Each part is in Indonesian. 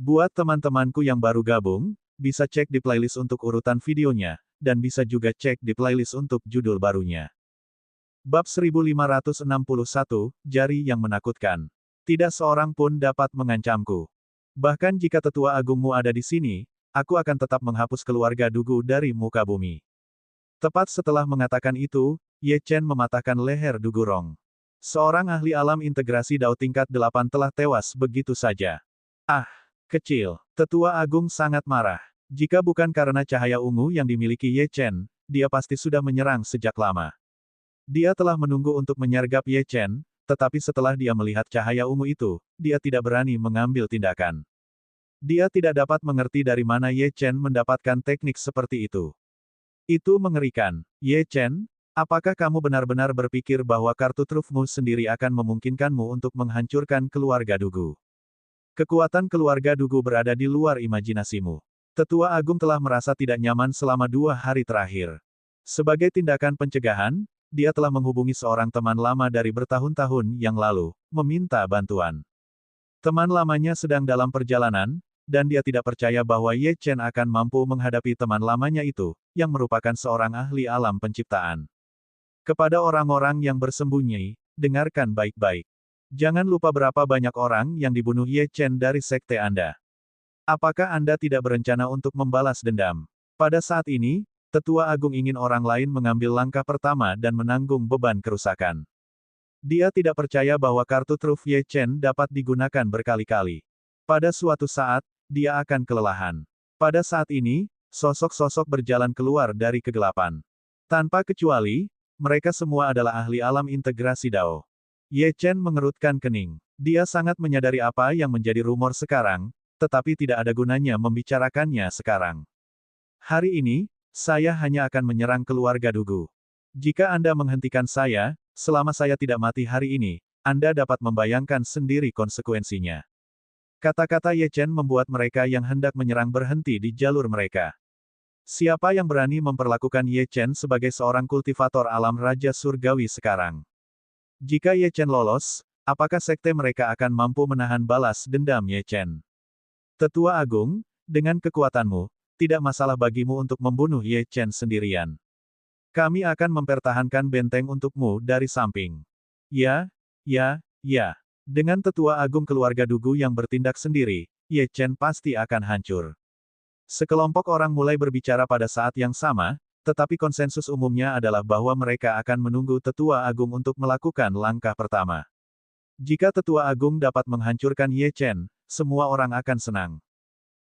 Buat teman-temanku yang baru gabung, bisa cek di playlist untuk urutan videonya, dan bisa juga cek di playlist untuk judul barunya. Bab 1561, Jari yang Menakutkan. Tidak seorang pun dapat mengancamku. Bahkan jika tetua agungmu ada di sini, aku akan tetap menghapus keluarga Dugu dari muka bumi. Tepat setelah mengatakan itu, Ye Chen mematahkan leher Dugu Rong. Seorang ahli alam integrasi Dao tingkat 8 telah tewas begitu saja. Ah, kecil. Tetua Agung sangat marah. Jika bukan karena cahaya ungu yang dimiliki Ye Chen, dia pasti sudah menyerang sejak lama. Dia telah menunggu untuk menyergap Ye Chen, tetapi setelah dia melihat cahaya ungu itu, dia tidak berani mengambil tindakan. Dia tidak dapat mengerti dari mana Ye Chen mendapatkan teknik seperti itu. Itu mengerikan. Ye Chen, apakah kamu benar-benar berpikir bahwa kartu trufmu sendiri akan memungkinkanmu untuk menghancurkan keluarga Dugu? Kekuatan keluarga Dugu berada di luar imajinasimu. Tetua Agung telah merasa tidak nyaman selama 2 hari terakhir. Sebagai tindakan pencegahan, dia telah menghubungi seorang teman lama dari bertahun-tahun yang lalu, meminta bantuan. Teman lamanya sedang dalam perjalanan, dan dia tidak percaya bahwa Ye Chen akan mampu menghadapi teman lamanya itu, yang merupakan seorang ahli alam penciptaan. Kepada orang-orang yang bersembunyi, dengarkan baik-baik. Jangan lupa berapa banyak orang yang dibunuh Ye Chen dari sekte Anda. Apakah Anda tidak berencana untuk membalas dendam? Pada saat ini, Tetua Agung ingin orang lain mengambil langkah pertama dan menanggung beban kerusakan. Dia tidak percaya bahwa kartu truf Ye Chen dapat digunakan berkali-kali. Pada suatu saat, dia akan kelelahan. Pada saat ini, sosok-sosok berjalan keluar dari kegelapan. Tanpa kecuali, mereka semua adalah ahli alam integrasi Dao. Ye Chen mengerutkan kening. Dia sangat menyadari apa yang menjadi rumor sekarang, tetapi tidak ada gunanya membicarakannya sekarang. Hari ini, saya hanya akan menyerang keluarga Dugu. Jika Anda menghentikan saya, selama saya tidak mati hari ini, Anda dapat membayangkan sendiri konsekuensinya. Kata-kata Ye Chen membuat mereka yang hendak menyerang berhenti di jalur mereka. Siapa yang berani memperlakukan Ye Chen sebagai seorang kultivator alam Raja Surgawi sekarang? Jika Ye Chen lolos, apakah sekte mereka akan mampu menahan balas dendam Ye Chen? Tetua Agung, dengan kekuatanmu, tidak masalah bagimu untuk membunuh Ye Chen sendirian. Kami akan mempertahankan benteng untukmu dari samping. Ya. Dengan Tetua Agung keluarga Dugu yang bertindak sendiri, Ye Chen pasti akan hancur. Sekelompok orang mulai berbicara pada saat yang sama, tetapi konsensus umumnya adalah bahwa mereka akan menunggu Tetua Agung untuk melakukan langkah pertama. Jika Tetua Agung dapat menghancurkan Ye Chen, semua orang akan senang.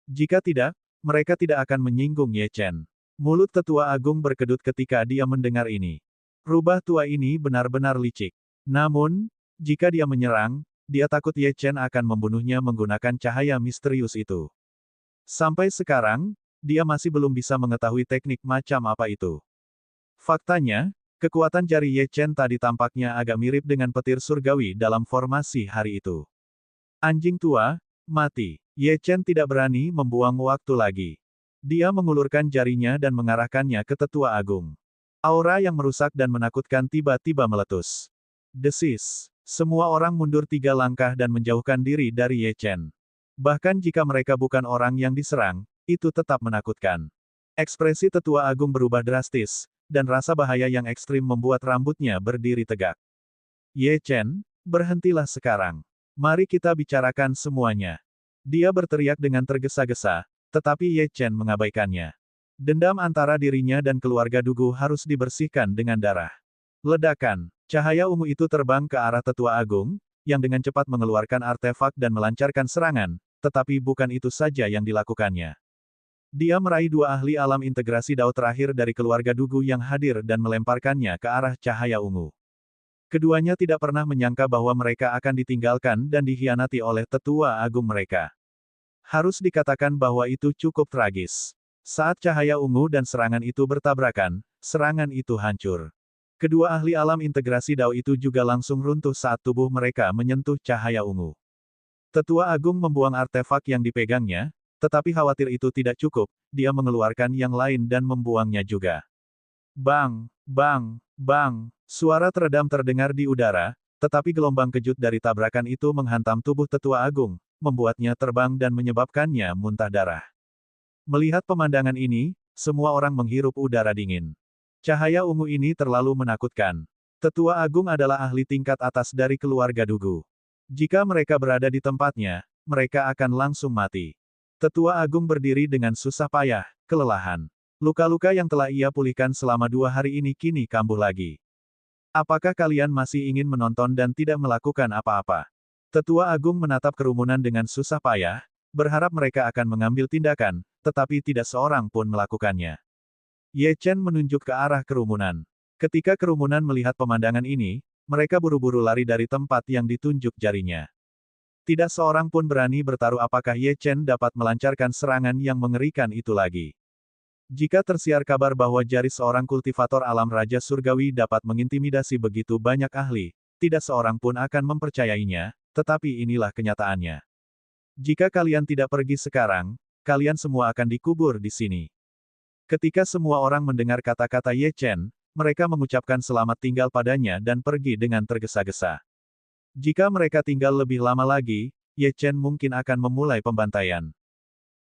Jika tidak, mereka tidak akan menyinggung Ye Chen. Mulut Tetua Agung berkedut ketika dia mendengar ini. Rubah tua ini benar-benar licik. Namun, jika dia menyerang, dia takut Ye Chen akan membunuhnya menggunakan cahaya misterius itu. Sampai sekarang, dia masih belum bisa mengetahui teknik macam apa itu. Faktanya, kekuatan jari Ye Chen tadi tampaknya agak mirip dengan petir surgawi dalam formasi hari itu. Anjing tua, mati. Ye Chen tidak berani membuang waktu lagi. Dia mengulurkan jarinya dan mengarahkannya ke Tetua Agung. Aura yang merusak dan menakutkan tiba-tiba meletus. Desis. Semua orang mundur 3 langkah dan menjauhkan diri dari Ye Chen. Bahkan jika mereka bukan orang yang diserang, itu tetap menakutkan. Ekspresi Tetua Agung berubah drastis, dan rasa bahaya yang ekstrim membuat rambutnya berdiri tegak. Ye Chen, berhentilah sekarang. Mari kita bicarakan semuanya. Dia berteriak dengan tergesa-gesa, tetapi Ye Chen mengabaikannya. Dendam antara dirinya dan keluarga Dugu harus dibersihkan dengan darah. Ledakan. Cahaya ungu itu terbang ke arah Tetua Agung, yang dengan cepat mengeluarkan artefak dan melancarkan serangan, tetapi bukan itu saja yang dilakukannya. Dia meraih 2 ahli alam integrasi Dao terakhir dari keluarga Dugu yang hadir dan melemparkannya ke arah cahaya ungu. Keduanya tidak pernah menyangka bahwa mereka akan ditinggalkan dan dikhianati oleh Tetua Agung mereka. Harus dikatakan bahwa itu cukup tragis. Saat cahaya ungu dan serangan itu bertabrakan, serangan itu hancur. Kedua ahli alam integrasi Dao itu juga langsung runtuh saat tubuh mereka menyentuh cahaya ungu. Tetua Agung membuang artefak yang dipegangnya, tetapi khawatir itu tidak cukup, dia mengeluarkan yang lain dan membuangnya juga. Bang, bang, bang. Suara teredam terdengar di udara, tetapi gelombang kejut dari tabrakan itu menghantam tubuh Tetua Agung, membuatnya terbang dan menyebabkannya muntah darah. Melihat pemandangan ini, semua orang menghirup udara dingin. Cahaya ungu ini terlalu menakutkan. Tetua Agung adalah ahli tingkat atas dari keluarga Dugu. Jika mereka berada di tempatnya, mereka akan langsung mati. Tetua Agung berdiri dengan susah payah, kelelahan. Luka-luka yang telah ia pulihkan selama 2 hari ini kini kambuh lagi. Apakah kalian masih ingin menonton dan tidak melakukan apa-apa? Tetua Agung menatap kerumunan dengan susah payah, berharap mereka akan mengambil tindakan, tetapi tidak seorang pun melakukannya. Ye Chen menunjuk ke arah kerumunan. Ketika kerumunan melihat pemandangan ini, mereka buru-buru lari dari tempat yang ditunjuk jarinya. Tidak seorang pun berani bertaruh apakah Ye Chen dapat melancarkan serangan yang mengerikan itu lagi. Jika tersiar kabar bahwa jari seorang kultivator alam Raja Surgawi dapat mengintimidasi begitu banyak ahli, tidak seorang pun akan mempercayainya, tetapi inilah kenyataannya. Jika kalian tidak pergi sekarang, kalian semua akan dikubur di sini. Ketika semua orang mendengar kata-kata Ye Chen, mereka mengucapkan selamat tinggal padanya dan pergi dengan tergesa-gesa. Jika mereka tinggal lebih lama lagi, Ye Chen mungkin akan memulai pembantaian.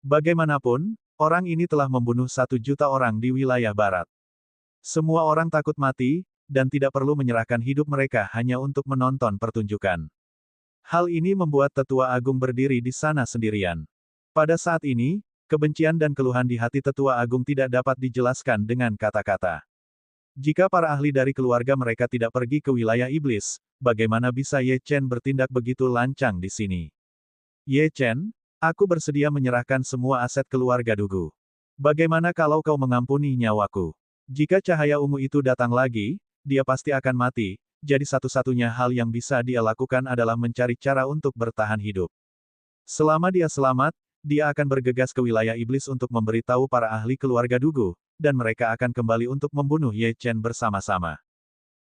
Bagaimanapun, orang ini telah membunuh 1 juta orang di wilayah barat. Semua orang takut mati, dan tidak perlu menyerahkan hidup mereka hanya untuk menonton pertunjukan. Hal ini membuat Tetua Agung berdiri di sana sendirian. Pada saat ini, kebencian dan keluhan di hati Tetua Agung tidak dapat dijelaskan dengan kata-kata. Jika para ahli dari keluarga mereka tidak pergi ke wilayah iblis, bagaimana bisa Ye Chen bertindak begitu lancang di sini? Ye Chen, aku bersedia menyerahkan semua aset keluarga Dugu. Bagaimana kalau kau mengampuni nyawaku? Jika cahaya ungu itu datang lagi, dia pasti akan mati, jadi satu-satunya hal yang bisa dia lakukan adalah mencari cara untuk bertahan hidup. Selama dia selamat, dia akan bergegas ke wilayah iblis untuk memberitahu para ahli keluarga Dugu, dan mereka akan kembali untuk membunuh Ye Chen bersama-sama.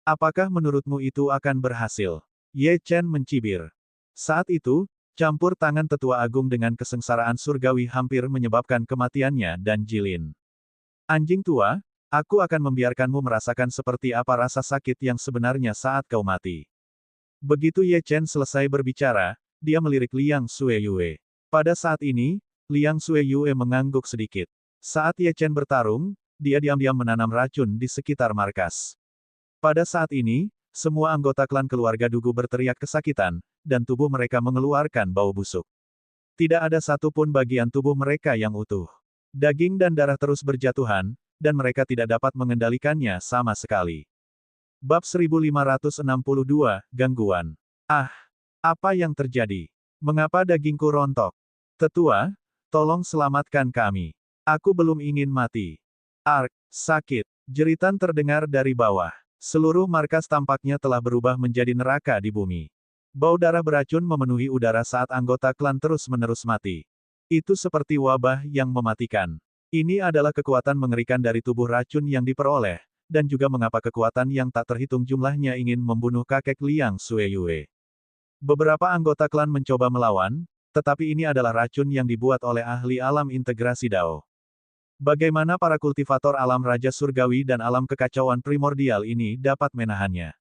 Apakah menurutmu itu akan berhasil? Ye Chen mencibir. Saat itu, campur tangan Tetua Agung dengan kesengsaraan surgawi hampir menyebabkan kematiannya dan Jilin. Anjing tua, aku akan membiarkanmu merasakan seperti apa rasa sakit yang sebenarnya saat kau mati. Begitu Ye Chen selesai berbicara, dia melirik Liang Xueyue. Pada saat ini, Liang Xueyue mengangguk sedikit. Saat Ye Chen bertarung, dia diam-diam menanam racun di sekitar markas. Pada saat ini, semua anggota klan keluarga Dugu berteriak kesakitan, dan tubuh mereka mengeluarkan bau busuk. Tidak ada satupun bagian tubuh mereka yang utuh. Daging dan darah terus berjatuhan, dan mereka tidak dapat mengendalikannya sama sekali. Bab 1562, Gangguan. Ah! Apa yang terjadi? Mengapa dagingku rontok? Tetua, tolong selamatkan kami. Aku belum ingin mati. Ark, sakit. Jeritan terdengar dari bawah. Seluruh markas tampaknya telah berubah menjadi neraka di bumi. Bau darah beracun memenuhi udara saat anggota klan terus-menerus mati. Itu seperti wabah yang mematikan. Ini adalah kekuatan mengerikan dari tubuh racun yang diperoleh, dan juga mengapa kekuatan yang tak terhitung jumlahnya ingin membunuh kakek Liang Xueyue. Beberapa anggota klan mencoba melawan, tetapi ini adalah racun yang dibuat oleh ahli alam integrasi Dao. Bagaimana para kultivator alam Raja Surgawi dan alam kekacauan primordial ini dapat menahannya?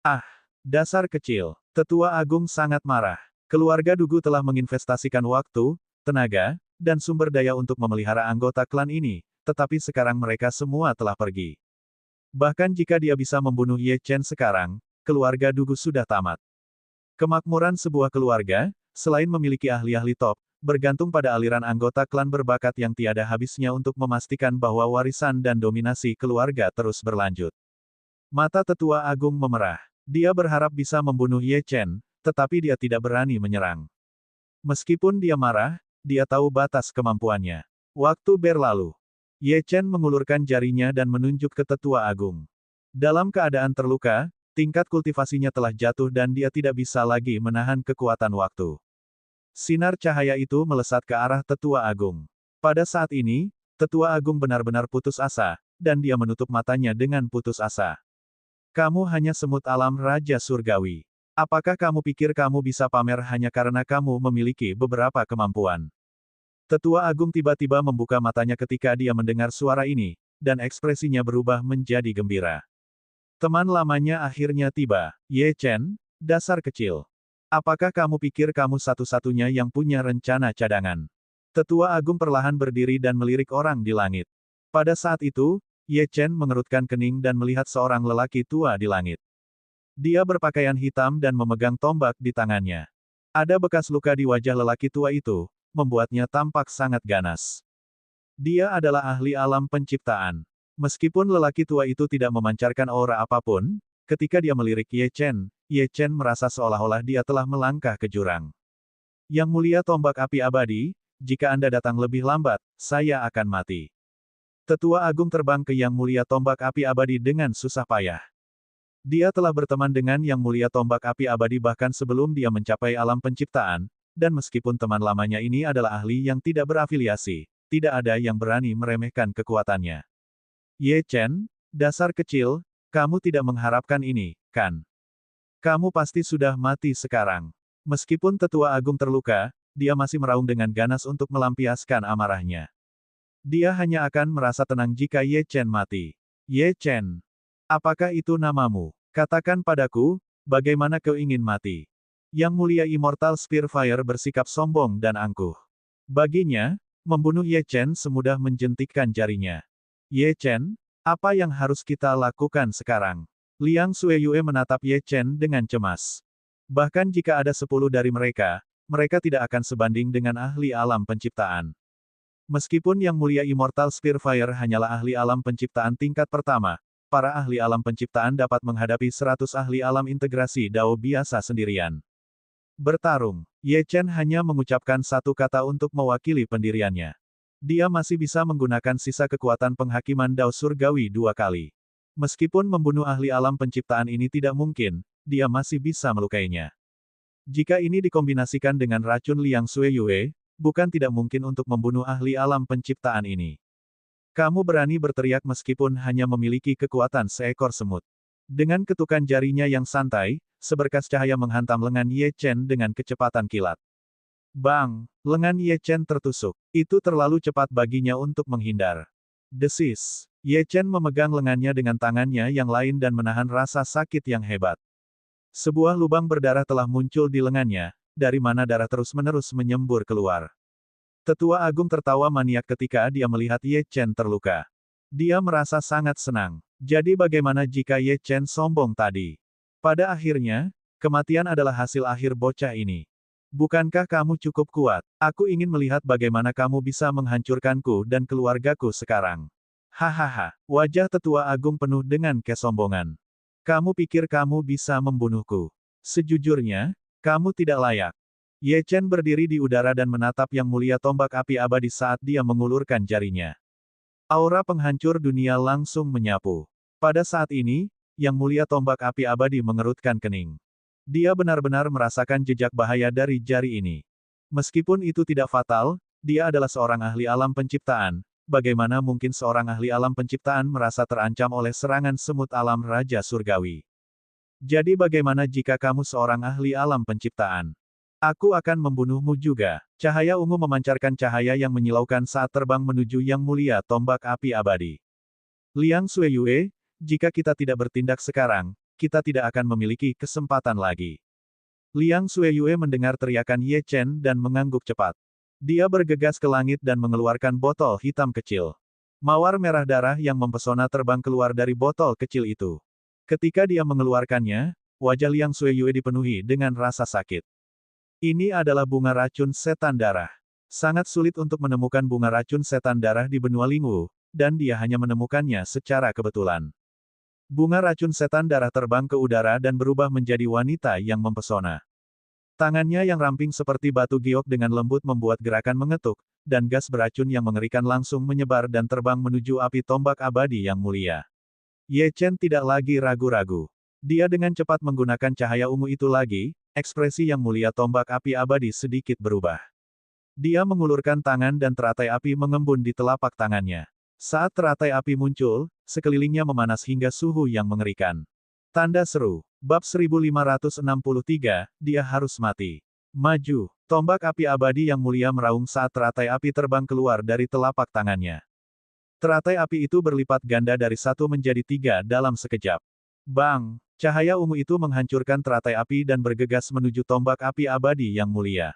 Ah! Dasar kecil. Tetua Agung sangat marah. Keluarga Dugu telah menginvestasikan waktu, tenaga, dan sumber daya untuk memelihara anggota klan ini, tetapi sekarang mereka semua telah pergi. Bahkan jika dia bisa membunuh Ye Chen sekarang, keluarga Dugu sudah tamat. Kemakmuran sebuah keluarga, selain memiliki ahli-ahli top, bergantung pada aliran anggota klan berbakat yang tiada habisnya untuk memastikan bahwa warisan dan dominasi keluarga terus berlanjut. Mata Tetua Agung memerah. Dia berharap bisa membunuh Ye Chen, tetapi dia tidak berani menyerang. Meskipun dia marah, dia tahu batas kemampuannya. Waktu berlalu. Ye Chen mengulurkan jarinya dan menunjuk ke Tetua Agung. Dalam keadaan terluka, tingkat kultivasinya telah jatuh dan dia tidak bisa lagi menahan kekuatan waktu. Sinar cahaya itu melesat ke arah Tetua Agung. Pada saat ini, Tetua Agung benar-benar putus asa, dan dia menutup matanya dengan putus asa. Kamu hanya semut alam Raja Surgawi. Apakah kamu pikir kamu bisa pamer hanya karena kamu memiliki beberapa kemampuan? Tetua Agung tiba-tiba membuka matanya ketika dia mendengar suara ini, dan ekspresinya berubah menjadi gembira. Teman lamanya akhirnya tiba. Ye Chen, dasar kecil. Apakah kamu pikir kamu satu-satunya yang punya rencana cadangan? Tetua Agung perlahan berdiri dan melirik orang di langit. Pada saat itu, Ye Chen mengerutkan kening dan melihat seorang lelaki tua di langit. Dia berpakaian hitam dan memegang tombak di tangannya. Ada bekas luka di wajah lelaki tua itu, membuatnya tampak sangat ganas. Dia adalah ahli alam penciptaan. Meskipun lelaki tua itu tidak memancarkan aura apapun, ketika dia melirik Ye Chen merasa seolah-olah dia telah melangkah ke jurang. Yang mulia tombak api abadi, jika Anda datang lebih lambat, saya akan mati. Tetua Agung terbang ke Yang Mulia Tombak Api Abadi dengan susah payah. Dia telah berteman dengan Yang Mulia Tombak Api Abadi bahkan sebelum dia mencapai alam penciptaan, dan meskipun teman lamanya ini adalah ahli yang tidak berafiliasi, tidak ada yang berani meremehkan kekuatannya. Ye Chen, dasar kecil, kamu tidak mengharapkan ini, kan? Kamu pasti sudah mati sekarang. Meskipun Tetua Agung terluka, dia masih meraung dengan ganas untuk melampiaskan amarahnya. Dia hanya akan merasa tenang jika Ye Chen mati. Ye Chen, apakah itu namamu? Katakan padaku, bagaimana kau ingin mati? Yang Mulia Immortal Spearfire bersikap sombong dan angkuh. Baginya, membunuh Ye Chen semudah menjentikkan jarinya. Ye Chen, apa yang harus kita lakukan sekarang? Liang Sueyue menatap Ye Chen dengan cemas. Bahkan jika ada 10 dari mereka tidak akan sebanding dengan ahli alam penciptaan. Meskipun Yang Mulia Immortal Spearfire hanyalah ahli alam penciptaan tingkat pertama, para ahli alam penciptaan dapat menghadapi 100 ahli alam integrasi Dao biasa sendirian. Bertarung. Ye Chen hanya mengucapkan satu kata untuk mewakili pendiriannya. Dia masih bisa menggunakan sisa kekuatan penghakiman Dao Surgawi 2 kali. Meskipun membunuh ahli alam penciptaan ini tidak mungkin, dia masih bisa melukainya. Jika ini dikombinasikan dengan racun Liang Sueyue, bukan tidak mungkin untuk membunuh ahli alam penciptaan ini. Kamu berani berteriak meskipun hanya memiliki kekuatan seekor semut. Dengan ketukan jarinya yang santai, seberkas cahaya menghantam lengan Ye Chen dengan kecepatan kilat. Bang! Lengan Ye Chen tertusuk. Itu terlalu cepat baginya untuk menghindar. Desis. Ye Chen memegang lengannya dengan tangannya yang lain dan menahan rasa sakit yang hebat. Sebuah lubang berdarah telah muncul di lengannya, dari mana darah terus-menerus menyembur keluar. Tetua Agung tertawa maniak ketika dia melihat Ye Chen terluka. Dia merasa sangat senang. Jadi bagaimana jika Ye Chen sombong tadi? Pada akhirnya, kematian adalah hasil akhir bocah ini. Bukankah kamu cukup kuat? Aku ingin melihat bagaimana kamu bisa menghancurkanku dan keluargaku sekarang. Hahaha, wajah Tetua Agung penuh dengan kesombongan. Kamu pikir kamu bisa membunuhku? Sejujurnya, kamu tidak layak. Ye Chen berdiri di udara dan menatap Yang Mulia Tombak Api Abadi saat dia mengulurkan jarinya. Aura penghancur dunia langsung menyapu. Pada saat ini, Yang Mulia Tombak Api Abadi mengerutkan kening. Dia benar-benar merasakan jejak bahaya dari jari ini. Meskipun itu tidak fatal, dia adalah seorang ahli alam penciptaan. Bagaimana mungkin seorang ahli alam penciptaan merasa terancam oleh serangan semut alam Raja Surgawi? Jadi bagaimana jika kamu seorang ahli alam penciptaan? Aku akan membunuhmu juga. Cahaya ungu memancarkan cahaya yang menyilaukan saat terbang menuju Yang Mulia Tombak Api Abadi. Liang Sueyue, jika kita tidak bertindak sekarang, kita tidak akan memiliki kesempatan lagi. Liang Sueyue mendengar teriakan Ye Chen dan mengangguk cepat. Dia bergegas ke langit dan mengeluarkan botol hitam kecil. Mawar merah darah yang mempesona terbang keluar dari botol kecil itu. Ketika dia mengeluarkannya, wajah Liang Sueyue dipenuhi dengan rasa sakit. Ini adalah bunga racun setan darah. Sangat sulit untuk menemukan bunga racun setan darah di benua Lingwu, dan dia hanya menemukannya secara kebetulan. Bunga racun setan darah terbang ke udara dan berubah menjadi wanita yang mempesona. Tangannya yang ramping seperti batu giok dengan lembut membuat gerakan mengetuk, dan gas beracun yang mengerikan langsung menyebar dan terbang menuju api tombak abadi yang mulia. Ye Chen tidak lagi ragu-ragu. Dia dengan cepat menggunakan cahaya ungu itu lagi, ekspresi Yang Mulia Tombak Api Abadi sedikit berubah. Dia mengulurkan tangan dan teratai api mengembun di telapak tangannya. Saat teratai api muncul, sekelilingnya memanas hingga suhu yang mengerikan. Tanda seru. Bab 1563, dia harus mati. Maju. Tombak api abadi yang mulia meraung saat teratai api terbang keluar dari telapak tangannya. Teratai api itu berlipat ganda dari 1 menjadi 3 dalam sekejap. Bang! Cahaya ungu itu menghancurkan teratai api dan bergegas menuju tombak api abadi yang mulia.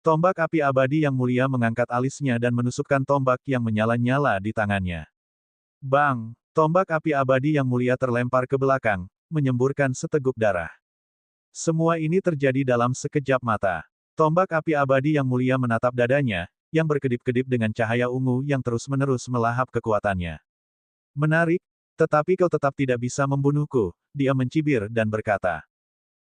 Tombak api abadi yang mulia mengangkat alisnya dan menusukkan tombak yang menyala-nyala di tangannya. Bang! Tombak api abadi yang mulia terlempar ke belakang, menyemburkan seteguk darah. Semua ini terjadi dalam sekejap mata. Tombak api abadi yang mulia menatap dadanya, yang berkedip-kedip dengan cahaya ungu yang terus-menerus melahap kekuatannya. Menarik, tetapi kau tetap tidak bisa membunuhku, dia mencibir dan berkata.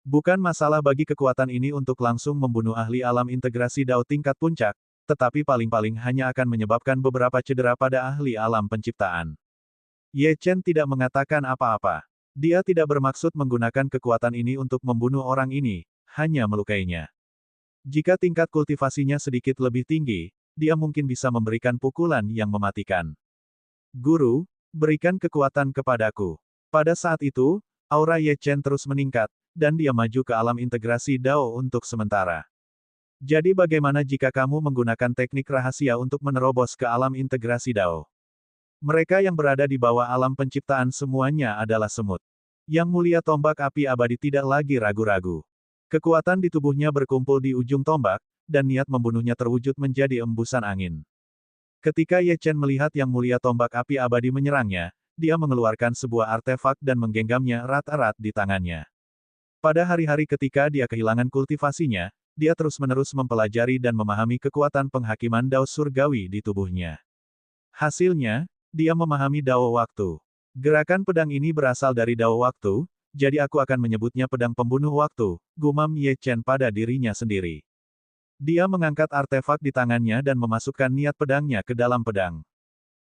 Bukan masalah bagi kekuatan ini untuk langsung membunuh ahli alam integrasi Dao tingkat puncak, tetapi paling-paling hanya akan menyebabkan beberapa cedera pada ahli alam penciptaan. Ye Chen tidak mengatakan apa-apa. Dia tidak bermaksud menggunakan kekuatan ini untuk membunuh orang ini, hanya melukainya. Jika tingkat kultivasinya sedikit lebih tinggi, dia mungkin bisa memberikan pukulan yang mematikan. Guru, berikan kekuatan kepadaku. Pada saat itu, aura Ye Chen terus meningkat, dan dia maju ke alam integrasi Dao untuk sementara. Jadi bagaimana jika kamu menggunakan teknik rahasia untuk menerobos ke alam integrasi Dao? Mereka yang berada di bawah alam penciptaan semuanya adalah semut. Yang mulia tombak api abadi tidak lagi ragu-ragu. Kekuatan di tubuhnya berkumpul di ujung tombak, dan niat membunuhnya terwujud menjadi embusan angin. Ketika Ye Chen melihat yang mulia tombak api abadi menyerangnya, dia mengeluarkan sebuah artefak dan menggenggamnya erat-erat di tangannya. Pada hari-hari ketika dia kehilangan kultivasinya, dia terus-menerus mempelajari dan memahami kekuatan penghakiman Dao surgawi di tubuhnya. Hasilnya, dia memahami Dao waktu. Gerakan pedang ini berasal dari Dao waktu, jadi aku akan menyebutnya pedang pembunuh waktu, gumam Ye Chen pada dirinya sendiri. Dia mengangkat artefak di tangannya dan memasukkan niat pedangnya ke dalam pedang.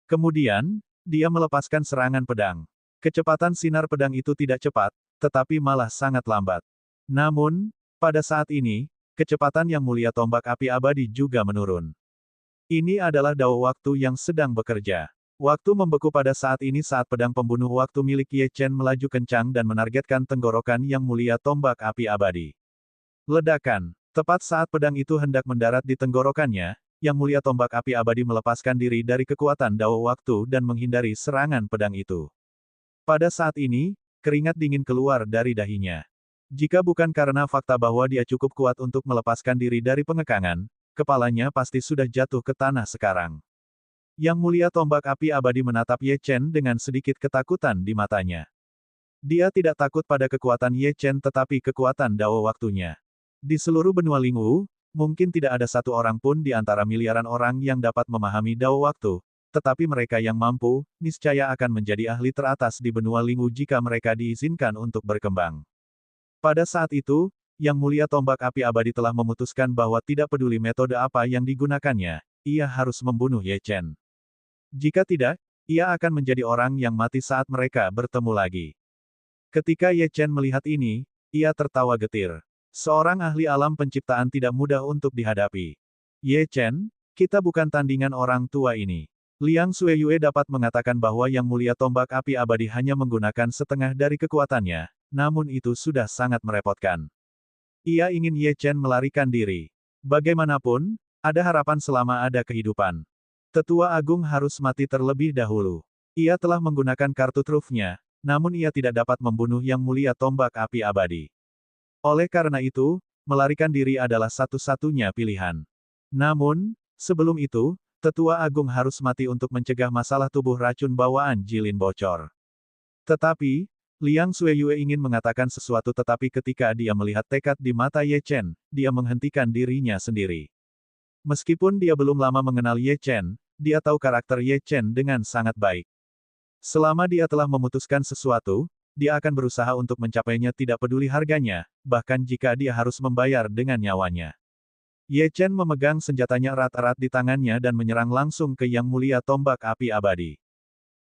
Kemudian, dia melepaskan serangan pedang. Kecepatan sinar pedang itu tidak cepat, tetapi malah sangat lambat. Namun, pada saat ini, kecepatan yang mulia tombak api abadi juga menurun. Ini adalah Dao waktu yang sedang bekerja. Waktu membeku pada saat ini saat pedang pembunuh waktu milik Ye Chen melaju kencang dan menargetkan tenggorokan yang mulia tombak api abadi. Ledakan. Tepat saat pedang itu hendak mendarat di tenggorokannya, yang mulia tombak api abadi melepaskan diri dari kekuatan Dao waktu dan menghindari serangan pedang itu. Pada saat ini, keringat dingin keluar dari dahinya. Jika bukan karena fakta bahwa dia cukup kuat untuk melepaskan diri dari pengekangan, kepalanya pasti sudah jatuh ke tanah sekarang. Yang mulia tombak api abadi menatap Ye Chen dengan sedikit ketakutan di matanya. Dia tidak takut pada kekuatan Ye Chen tetapi kekuatan Dao waktunya. Di seluruh benua Lingwu, mungkin tidak ada satu orang pun di antara miliaran orang yang dapat memahami Dao waktu, tetapi mereka yang mampu, niscaya akan menjadi ahli teratas di benua Lingwu jika mereka diizinkan untuk berkembang. Pada saat itu, Yang Mulia Tombak Api Abadi telah memutuskan bahwa tidak peduli metode apa yang digunakannya, ia harus membunuh Ye Chen. Jika tidak, ia akan menjadi orang yang mati saat mereka bertemu lagi. Ketika Ye Chen melihat ini, ia tertawa getir. Seorang ahli alam penciptaan tidak mudah untuk dihadapi. Ye Chen, kita bukan tandingan orang tua ini. Liang Sueyue dapat mengatakan bahwa Yang Mulia Tombak Api Abadi hanya menggunakan setengah dari kekuatannya, namun itu sudah sangat merepotkan. Ia ingin Ye Chen melarikan diri. Bagaimanapun, ada harapan selama ada kehidupan. Tetua Agung harus mati terlebih dahulu. Ia telah menggunakan kartu trufnya, namun ia tidak dapat membunuh Yang Mulia Tombak Api Abadi. Oleh karena itu, melarikan diri adalah satu-satunya pilihan. Namun, sebelum itu, Tetua Agung harus mati untuk mencegah masalah tubuh racun bawaan Jilin bocor. Tetapi, Liang Sueyue ingin mengatakan sesuatu tetapi ketika dia melihat tekad di mata Ye Chen, dia menghentikan dirinya sendiri. Meskipun dia belum lama mengenal Ye Chen, dia tahu karakter Ye Chen dengan sangat baik. Selama dia telah memutuskan sesuatu, dia akan berusaha untuk mencapainya tidak peduli harganya, bahkan jika dia harus membayar dengan nyawanya. Ye Chen memegang senjatanya erat-erat di tangannya dan menyerang langsung ke Yang Mulia Tombak Api Abadi.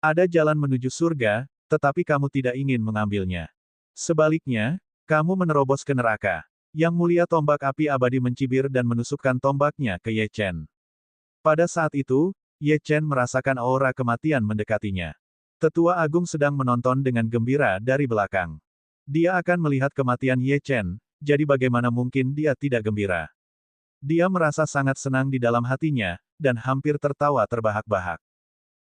Ada jalan menuju surga, tetapi kamu tidak ingin mengambilnya. Sebaliknya, kamu menerobos ke neraka. Yang Mulia Tombak Api Abadi mencibir dan menusukkan tombaknya ke Ye Chen. Pada saat itu, Ye Chen merasakan aura kematian mendekatinya. Tetua Agung sedang menonton dengan gembira dari belakang. Dia akan melihat kematian Ye Chen, jadi bagaimana mungkin dia tidak gembira. Dia merasa sangat senang di dalam hatinya, dan hampir tertawa terbahak-bahak.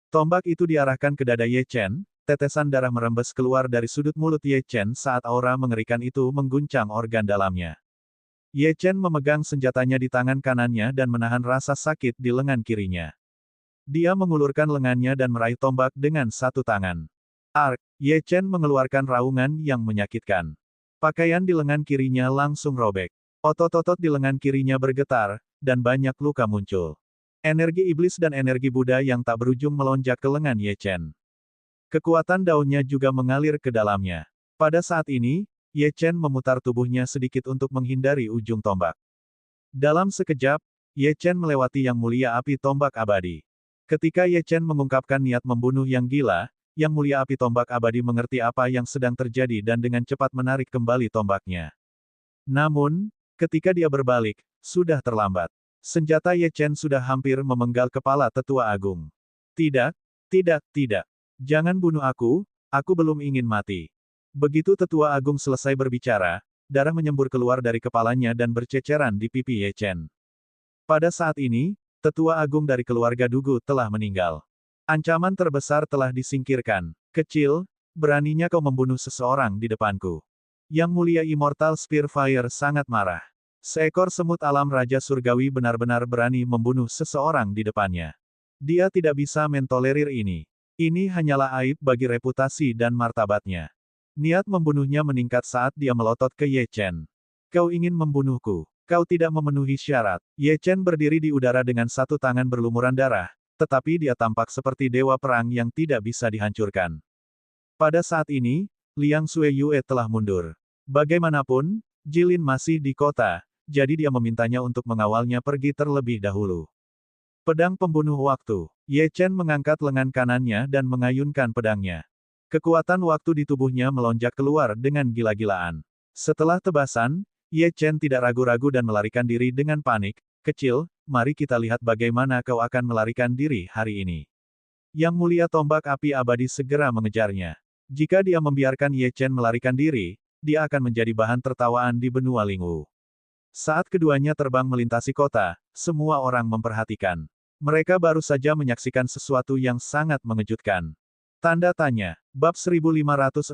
Tombak itu diarahkan ke dada Ye Chen, Tetesan darah merembes keluar dari sudut mulut Ye Chen saat aura mengerikan itu mengguncang organ dalamnya. Ye Chen memegang senjatanya di tangan kanannya dan menahan rasa sakit di lengan kirinya. Dia mengulurkan lengannya dan meraih tombak dengan satu tangan. Ark, Ye Chen mengeluarkan raungan yang menyakitkan. Pakaian di lengan kirinya langsung robek. Otot-otot di lengan kirinya bergetar, dan banyak luka muncul. Energi iblis dan energi Buddha yang tak berujung melonjak ke lengan Ye Chen. Kekuatan daunnya juga mengalir ke dalamnya. Pada saat ini, Ye Chen memutar tubuhnya sedikit untuk menghindari ujung tombak. Dalam sekejap, Ye Chen melewati Yang Mulia Api Tombak Abadi. Ketika Ye Chen mengungkapkan niat membunuh Yang Gila, Yang Mulia Api Tombak Abadi mengerti apa yang sedang terjadi dan dengan cepat menarik kembali tombaknya. Namun, ketika dia berbalik, sudah terlambat. Senjata Ye Chen sudah hampir memenggal kepala Tetua Agung. Tidak, tidak, tidak. Jangan bunuh aku belum ingin mati. Begitu Tetua Agung selesai berbicara, darah menyembur keluar dari kepalanya dan berceceran di pipi Ye Chen. Pada saat ini, Tetua Agung dari keluarga Dugu telah meninggal. Ancaman terbesar telah disingkirkan. Kecil, beraninya kau membunuh seseorang di depanku. Yang Mulia Immortal Spearfire sangat marah. Seekor semut alam Raja Surgawi benar-benar berani membunuh seseorang di depannya. Dia tidak bisa mentolerir ini. Ini hanyalah aib bagi reputasi dan martabatnya. Niat membunuhnya meningkat saat dia melotot ke Ye Chen. Kau ingin membunuhku. Kau tidak memenuhi syarat. Ye Chen berdiri di udara dengan satu tangan berlumuran darah, tetapi dia tampak seperti dewa perang yang tidak bisa dihancurkan. Pada saat ini, Liang Sueyue telah mundur. Bagaimanapun, Jilin masih di kota, jadi dia memintanya untuk mengawalnya pergi terlebih dahulu. Pedang pembunuh waktu. Ye Chen mengangkat lengan kanannya dan mengayunkan pedangnya. Kekuatan waktu di tubuhnya melonjak keluar dengan gila-gilaan. Setelah tebasan, Ye Chen tidak ragu-ragu dan melarikan diri dengan panik. Kecil, mari kita lihat bagaimana kau akan melarikan diri hari ini. Yang Mulia Tombak Api Abadi segera mengejarnya. Jika dia membiarkan Ye Chen melarikan diri, dia akan menjadi bahan tertawaan di benua Lingwu. Saat keduanya terbang melintasi kota, semua orang memperhatikan. Mereka baru saja menyaksikan sesuatu yang sangat mengejutkan. Tanda tanya. Bab 1564,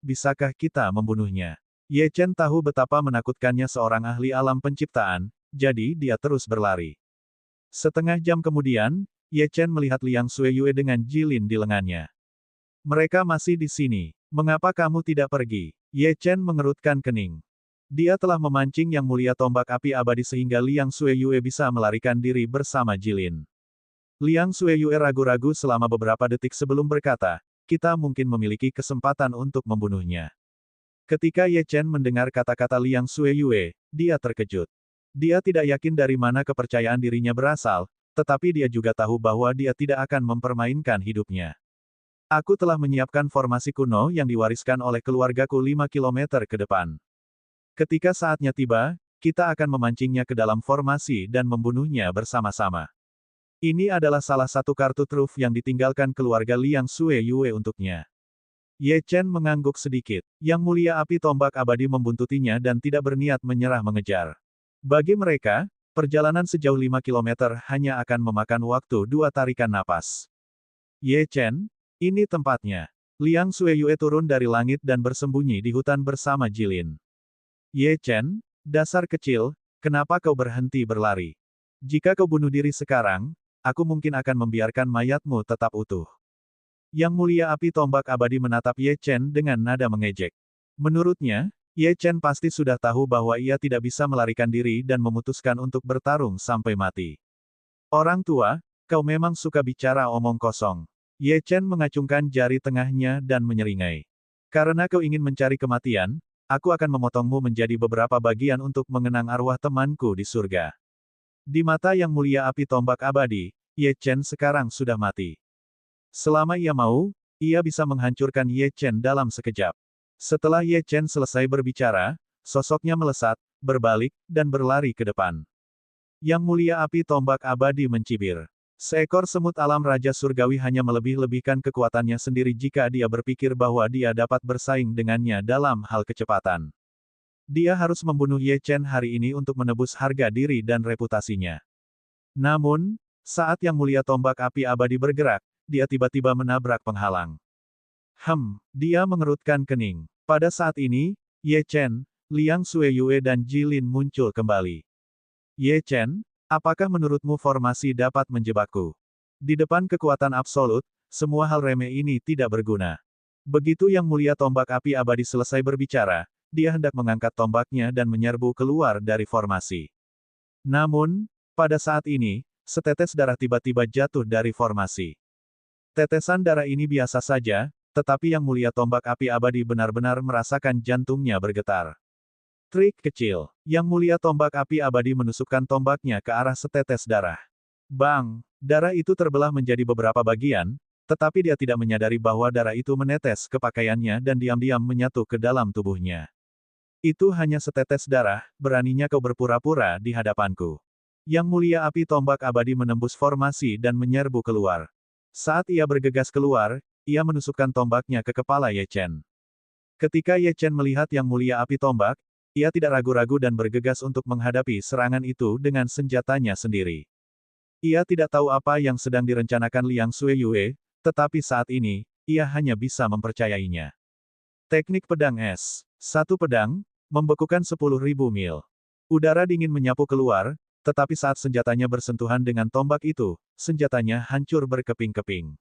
bisakah kita membunuhnya? Ye Chen tahu betapa menakutkannya seorang ahli alam penciptaan, jadi dia terus berlari. Setengah jam kemudian, Ye Chen melihat Liang Sueyue dengan Jilin di lengannya. Mereka masih di sini. Mengapa kamu tidak pergi? Ye Chen mengerutkan kening. Dia telah memancing Yang Mulia Tombak Api Abadi sehingga Liang Sueyue bisa melarikan diri bersama Jilin. Liang Sueyue ragu-ragu selama beberapa detik sebelum berkata, kita mungkin memiliki kesempatan untuk membunuhnya. Ketika Ye Chen mendengar kata-kata Liang Sueyue, dia terkejut. Dia tidak yakin dari mana kepercayaan dirinya berasal, tetapi dia juga tahu bahwa dia tidak akan mempermainkan hidupnya. Aku telah menyiapkan formasi kuno yang diwariskan oleh keluargaku 5 kilometer ke depan. Ketika saatnya tiba, kita akan memancingnya ke dalam formasi dan membunuhnya bersama-sama. Ini adalah salah satu kartu truf yang ditinggalkan keluarga Liang Sueyue untuknya. Ye Chen mengangguk sedikit. Yang Mulia Api Tombak Abadi membuntutinya dan tidak berniat menyerah mengejar. Bagi mereka, perjalanan sejauh 5 kilometer hanya akan memakan waktu 2 tarikan napas. Ye Chen, ini tempatnya. Liang Sueyue turun dari langit dan bersembunyi di hutan bersama Jilin. Ye Chen, dasar kecil, kenapa kau berhenti berlari? Jika kau bunuh diri sekarang, aku mungkin akan membiarkan mayatmu tetap utuh. Yang Mulia Api Tombak Abadi menatap Ye Chen dengan nada mengejek. Menurutnya, Ye Chen pasti sudah tahu bahwa ia tidak bisa melarikan diri dan memutuskan untuk bertarung sampai mati. Orang tua, kau memang suka bicara omong kosong. Ye Chen mengacungkan jari tengahnya dan menyeringai. Karena kau ingin mencari kematian, aku akan memotongmu menjadi beberapa bagian untuk mengenang arwah temanku di surga. Di mata Yang Mulia Api Tombak Abadi, Ye Chen sekarang sudah mati. Selama ia mau, ia bisa menghancurkan Ye Chen dalam sekejap. Setelah Ye Chen selesai berbicara, sosoknya melesat, berbalik, dan berlari ke depan. Yang Mulia Api Tombak Abadi mencibir. Seekor semut alam Raja Surgawi hanya melebih-lebihkan kekuatannya sendiri jika dia berpikir bahwa dia dapat bersaing dengannya dalam hal kecepatan. Dia harus membunuh Ye Chen hari ini untuk menebus harga diri dan reputasinya. Namun, saat Yang Mulia Tombak Api Abadi bergerak, dia tiba-tiba menabrak penghalang. Dia mengerutkan kening. Pada saat ini, Ye Chen, Liang Sueyue dan Jilin muncul kembali. Ye Chen, apakah menurutmu formasi dapat menjebakku? Di depan kekuatan absolut, semua hal remeh ini tidak berguna. Begitu Yang Mulia Tombak Api Abadi selesai berbicara, dia hendak mengangkat tombaknya dan menyerbu keluar dari formasi. Namun, pada saat ini, setetes darah tiba-tiba jatuh dari formasi. Tetesan darah ini biasa saja, tetapi Yang Mulia Tombak Api Abadi benar-benar merasakan jantungnya bergetar. Trik kecil. Yang Mulia Tombak Api Abadi menusukkan tombaknya ke arah setetes darah. Bang! Darah itu terbelah menjadi beberapa bagian, tetapi dia tidak menyadari bahwa darah itu menetes ke pakaiannya dan diam-diam menyatu ke dalam tubuhnya. Itu hanya setetes darah, beraninya kau berpura-pura di hadapanku. Yang Mulia Api Tombak Abadi menembus formasi dan menyerbu keluar. Saat ia bergegas keluar, ia menusukkan tombaknya ke kepala Ye Chen. Ketika Ye Chen melihat Yang Mulia Api Tombak, ia tidak ragu-ragu dan bergegas untuk menghadapi serangan itu dengan senjatanya sendiri. Ia tidak tahu apa yang sedang direncanakan Liang Sueyue, tetapi saat ini, ia hanya bisa mempercayainya. Teknik pedang es. Satu pedang, membekukan 10.000 mil. Udara dingin menyapu keluar, tetapi saat senjatanya bersentuhan dengan tombak itu, senjatanya hancur berkeping-keping.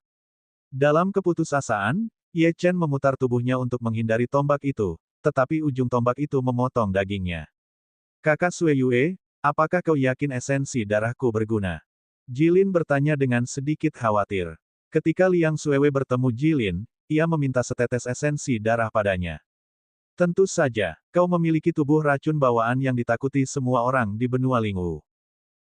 Dalam keputusasaan, Ye Chen memutar tubuhnya untuk menghindari tombak itu, tetapi ujung tombak itu memotong dagingnya. Kakak Sueyue, apakah kau yakin esensi darahku berguna? Jilin bertanya dengan sedikit khawatir. Ketika Liang Sueyue bertemu Jilin, ia meminta setetes esensi darah padanya. Tentu saja, kau memiliki tubuh racun bawaan yang ditakuti semua orang di benua Lingwu.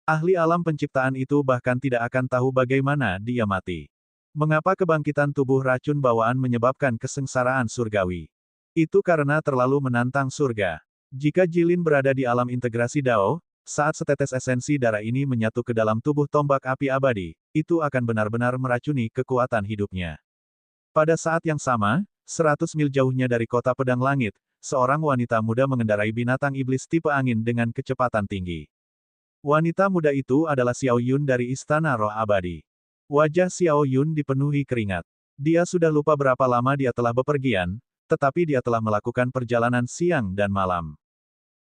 Ahli alam penciptaan itu bahkan tidak akan tahu bagaimana dia mati. Mengapa kebangkitan tubuh racun bawaan menyebabkan kesengsaraan surgawi? Itu karena terlalu menantang surga. Jika Jilin berada di alam integrasi Dao, saat setetes esensi darah ini menyatu ke dalam tubuh tombak api abadi, itu akan benar-benar meracuni kekuatan hidupnya. Pada saat yang sama, 100 mil jauhnya dari kota pedang langit, seorang wanita muda mengendarai binatang iblis tipe angin dengan kecepatan tinggi. Wanita muda itu adalah Xiao Yun dari Istana Roh Abadi. Wajah Xiao Yun dipenuhi keringat. Dia sudah lupa berapa lama dia telah bepergian, tetapi dia telah melakukan perjalanan siang dan malam.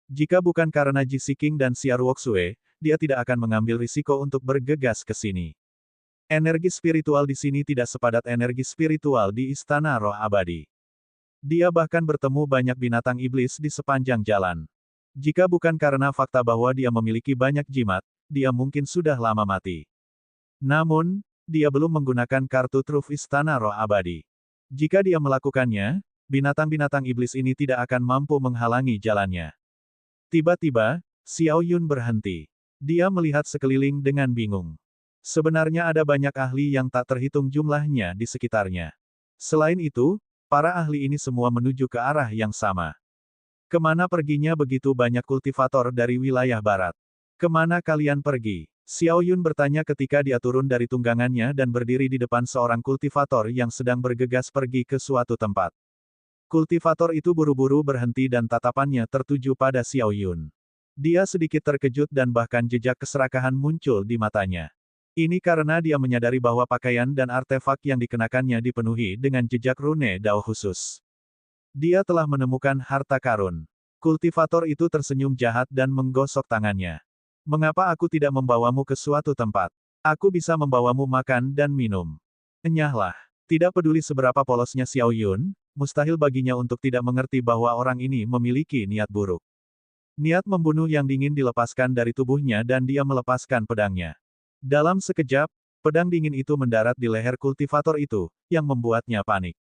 Jika bukan karena Ji Siking dan Xiar Woksue, dia tidak akan mengambil risiko untuk bergegas ke sini. Energi spiritual di sini tidak sepadat energi spiritual di Istana Roh Abadi. Dia bahkan bertemu banyak binatang iblis di sepanjang jalan. Jika bukan karena fakta bahwa dia memiliki banyak jimat, dia mungkin sudah lama mati. Namun, dia belum menggunakan kartu truf Istana Roh Abadi. Jika dia melakukannya, binatang-binatang iblis ini tidak akan mampu menghalangi jalannya. Tiba-tiba, Xiao Yun berhenti. Dia melihat sekeliling dengan bingung. Sebenarnya ada banyak ahli yang tak terhitung jumlahnya di sekitarnya. Selain itu, para ahli ini semua menuju ke arah yang sama. Kemana perginya begitu banyak kultivator dari wilayah barat? Kemana kalian pergi? Xiao Yun bertanya ketika dia turun dari tunggangannya dan berdiri di depan seorang kultivator yang sedang bergegas pergi ke suatu tempat. Kultivator itu buru-buru berhenti dan tatapannya tertuju pada Xiao Yun. Dia sedikit terkejut dan bahkan jejak keserakahan muncul di matanya. Ini karena dia menyadari bahwa pakaian dan artefak yang dikenakannya dipenuhi dengan jejak rune Dao khusus. Dia telah menemukan harta karun. Kultivator itu tersenyum jahat dan menggosok tangannya. Mengapa aku tidak membawamu ke suatu tempat? Aku bisa membawamu makan dan minum. Enyahlah. Tidak peduli seberapa polosnya Xiao Yun, mustahil baginya untuk tidak mengerti bahwa orang ini memiliki niat buruk. Niat membunuh yang dingin dilepaskan dari tubuhnya dan dia melepaskan pedangnya. Dalam sekejap, pedang dingin itu mendarat di leher kultivator itu, yang membuatnya panik.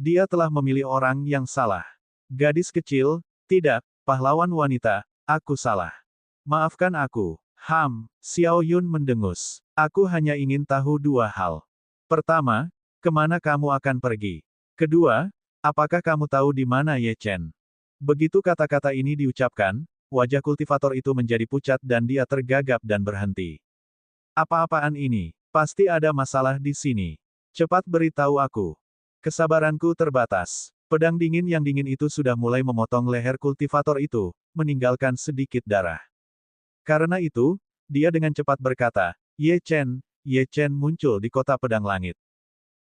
Dia telah memilih orang yang salah. Gadis kecil, tidak, pahlawan wanita, aku salah. Maafkan aku. Xiao Yun mendengus. Aku hanya ingin tahu dua hal. Pertama, kemana kamu akan pergi? Kedua, apakah kamu tahu di mana Ye Chen? Begitu kata-kata ini diucapkan, wajah kultivator itu menjadi pucat dan dia tergagap dan berhenti. Apa-apaan ini? Pasti ada masalah di sini. Cepat beritahu aku. Kesabaranku terbatas. Pedang dingin yang dingin itu sudah mulai memotong leher kultivator itu, meninggalkan sedikit darah. Karena itu, dia dengan cepat berkata, Ye Chen muncul di kota pedang langit.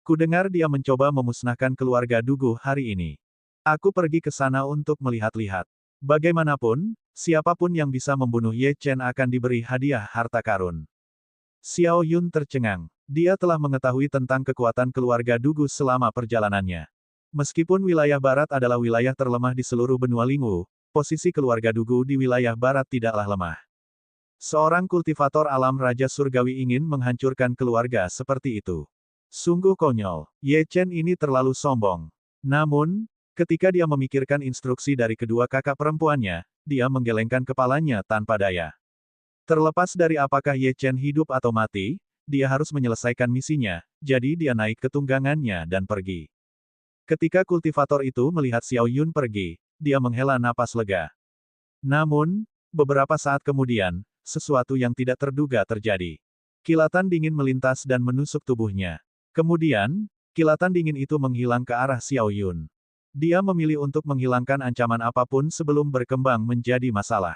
Kudengar dia mencoba memusnahkan keluarga Dugu hari ini. Aku pergi ke sana untuk melihat-lihat. Bagaimanapun, siapapun yang bisa membunuh Ye Chen akan diberi hadiah harta karun. Xiao Yun tercengang. Dia telah mengetahui tentang kekuatan keluarga Dugu selama perjalanannya. Meskipun wilayah barat adalah wilayah terlemah di seluruh benua Lingwu, posisi keluarga Dugu di wilayah barat tidaklah lemah. Seorang kultivator alam Raja Surgawi ingin menghancurkan keluarga seperti itu. Sungguh konyol. Ye Chen ini terlalu sombong. Namun, ketika dia memikirkan instruksi dari kedua kakak perempuannya, dia menggelengkan kepalanya tanpa daya. Terlepas dari apakah Ye Chen hidup atau mati, dia harus menyelesaikan misinya, jadi dia naik ke tunggangannya dan pergi. Ketika kultivator itu melihat Xiao Yun pergi, dia menghela napas lega. Namun, beberapa saat kemudian, sesuatu yang tidak terduga terjadi. Kilatan dingin melintas dan menusuk tubuhnya. Kemudian, kilatan dingin itu menghilang ke arah Xiao Yun. Dia memilih untuk menghilangkan ancaman apapun sebelum berkembang menjadi masalah.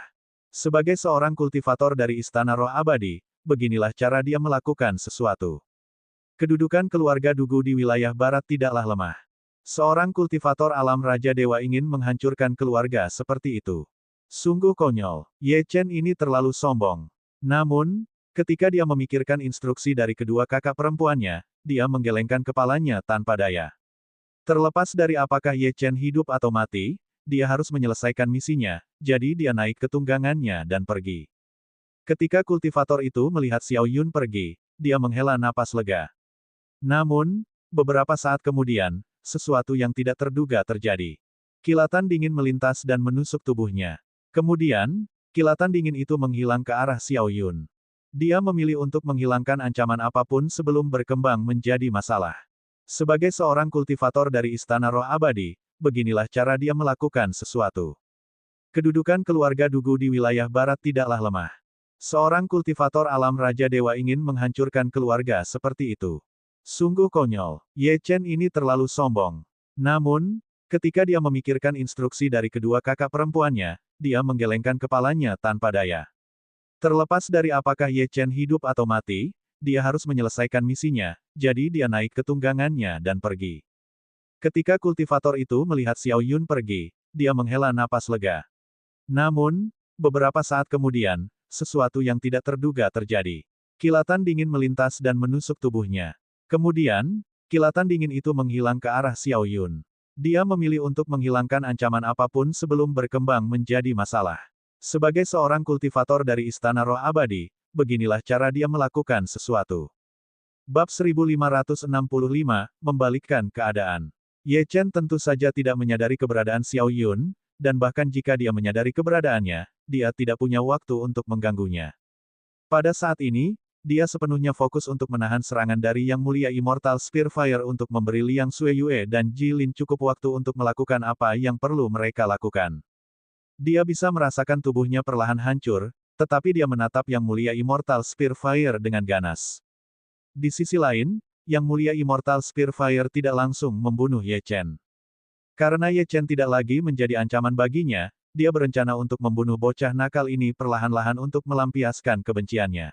Sebagai seorang kultivator dari Istana Roh Abadi, beginilah cara dia melakukan sesuatu. Kedudukan keluarga Dugu di wilayah barat tidaklah lemah. Seorang kultivator alam Raja Dewa ingin menghancurkan keluarga seperti itu. Sungguh konyol. Ye Chen ini terlalu sombong. Namun, ketika dia memikirkan instruksi dari kedua kakak perempuannya, dia menggelengkan kepalanya tanpa daya. Terlepas dari apakah Ye Chen hidup atau mati, dia harus menyelesaikan misinya, jadi dia naik ke tunggangannya dan pergi. Ketika kultivator itu melihat Xiao Yun pergi, dia menghela napas lega. Namun, beberapa saat kemudian, sesuatu yang tidak terduga terjadi. Kilatan dingin melintas dan menusuk tubuhnya. Kemudian, kilatan dingin itu menghilang ke arah Xiao Yun. Dia memilih untuk menghilangkan ancaman apapun sebelum berkembang menjadi masalah. Sebagai seorang kultivator dari Istana Roh Abadi, beginilah cara dia melakukan sesuatu. Kedudukan keluarga Dugu di wilayah barat tidaklah lemah. Seorang kultivator alam Raja Dewa ingin menghancurkan keluarga seperti itu. Sungguh konyol. Ye Chen ini terlalu sombong. Namun, ketika dia memikirkan instruksi dari kedua kakak perempuannya, dia menggelengkan kepalanya tanpa daya. Terlepas dari apakah Ye Chen hidup atau mati, dia harus menyelesaikan misinya, jadi dia naik ke tunggangannya dan pergi. Ketika kultivator itu melihat Xiao Yun pergi, dia menghela napas lega. Namun, beberapa saat kemudian, sesuatu yang tidak terduga terjadi. Kilatan dingin melintas dan menusuk tubuhnya. Kemudian, kilatan dingin itu menghilang ke arah Xiao Yun. Dia memilih untuk menghilangkan ancaman apapun sebelum berkembang menjadi masalah. Sebagai seorang kultivator dari Istana Roh Abadi, beginilah cara dia melakukan sesuatu. Bab 1565, Membalikkan Keadaan. Ye Chen tentu saja tidak menyadari keberadaan Xiao Yun, dan bahkan jika dia menyadari keberadaannya, dia tidak punya waktu untuk mengganggunya. Pada saat ini, dia sepenuhnya fokus untuk menahan serangan dari Yang Mulia Immortal Spear Fire untuk memberi Liang Sueyue dan Jilin cukup waktu untuk melakukan apa yang perlu mereka lakukan. Dia bisa merasakan tubuhnya perlahan hancur, tetapi dia menatap Yang Mulia Immortal Spear Fire dengan ganas. Di sisi lain, Yang Mulia Immortal Spear Fire tidak langsung membunuh Ye Chen. Karena Ye Chen tidak lagi menjadi ancaman baginya, dia berencana untuk membunuh bocah nakal ini perlahan-lahan untuk melampiaskan kebenciannya.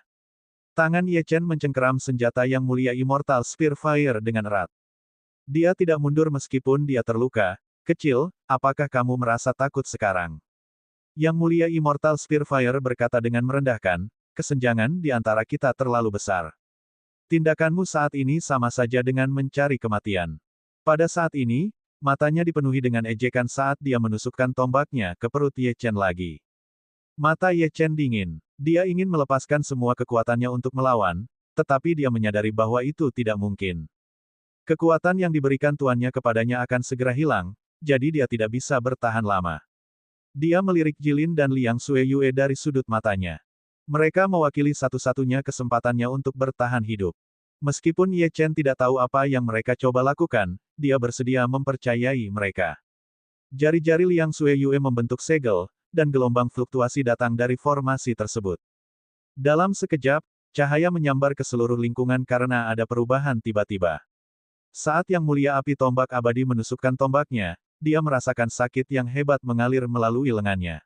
Tangan Ye Chen mencengkeram senjata Yang Mulia Immortal Spear Fire dengan erat. Dia tidak mundur meskipun dia terluka. Kecil, apakah kamu merasa takut sekarang? Yang Mulia Immortal Spear Fire berkata dengan merendahkan, kesenjangan di antara kita terlalu besar. Tindakanmu saat ini sama saja dengan mencari kematian. Pada saat ini, matanya dipenuhi dengan ejekan saat dia menusukkan tombaknya ke perut Ye Chen lagi. Mata Ye Chen dingin. Dia ingin melepaskan semua kekuatannya untuk melawan, tetapi dia menyadari bahwa itu tidak mungkin. Kekuatan yang diberikan tuannya kepadanya akan segera hilang, jadi dia tidak bisa bertahan lama. Dia melirik Jilin dan Liang Sueyue dari sudut matanya. Mereka mewakili satu-satunya kesempatannya untuk bertahan hidup. Meskipun Ye Chen tidak tahu apa yang mereka coba lakukan, dia bersedia mempercayai mereka. Jari-jari Liang Sueyue membentuk segel, dan gelombang fluktuasi datang dari formasi tersebut. Dalam sekejap, cahaya menyambar ke seluruh lingkungan karena ada perubahan tiba-tiba. Saat Yang Mulia Api Tombak Abadi menusukkan tombaknya, dia merasakan sakit yang hebat mengalir melalui lengannya.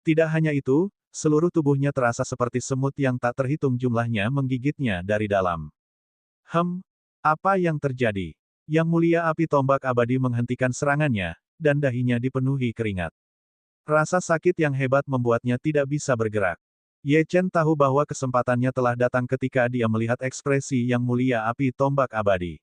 Tidak hanya itu, seluruh tubuhnya terasa seperti semut yang tak terhitung jumlahnya menggigitnya dari dalam. Apa yang terjadi? Yang Mulia Api Tombak Abadi menghentikan serangannya, dan dahinya dipenuhi keringat. Rasa sakit yang hebat membuatnya tidak bisa bergerak. Ye Chen tahu bahwa kesempatannya telah datang ketika dia melihat ekspresi Yang Mulia Api Tombak Abadi.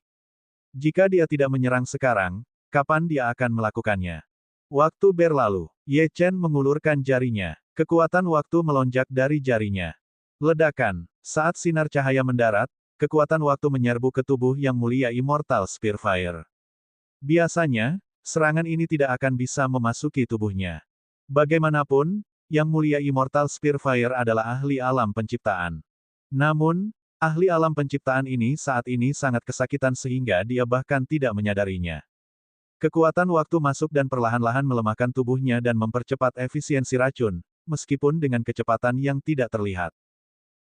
Jika dia tidak menyerang sekarang, kapan dia akan melakukannya? Waktu berlalu. Ye Chen mengulurkan jarinya. Kekuatan waktu melonjak dari jarinya. Ledakan. Saat sinar cahaya mendarat, kekuatan waktu menyerbu ke tubuh Yang Mulia Immortal Spearfire. Biasanya, serangan ini tidak akan bisa memasuki tubuhnya. Bagaimanapun, Yang Mulia Immortal Spearfire adalah ahli alam penciptaan. Namun, ahli alam penciptaan ini saat ini sangat kesakitan sehingga dia bahkan tidak menyadarinya. Kekuatan waktu masuk dan perlahan-lahan melemahkan tubuhnya dan mempercepat efisiensi racun, meskipun dengan kecepatan yang tidak terlihat.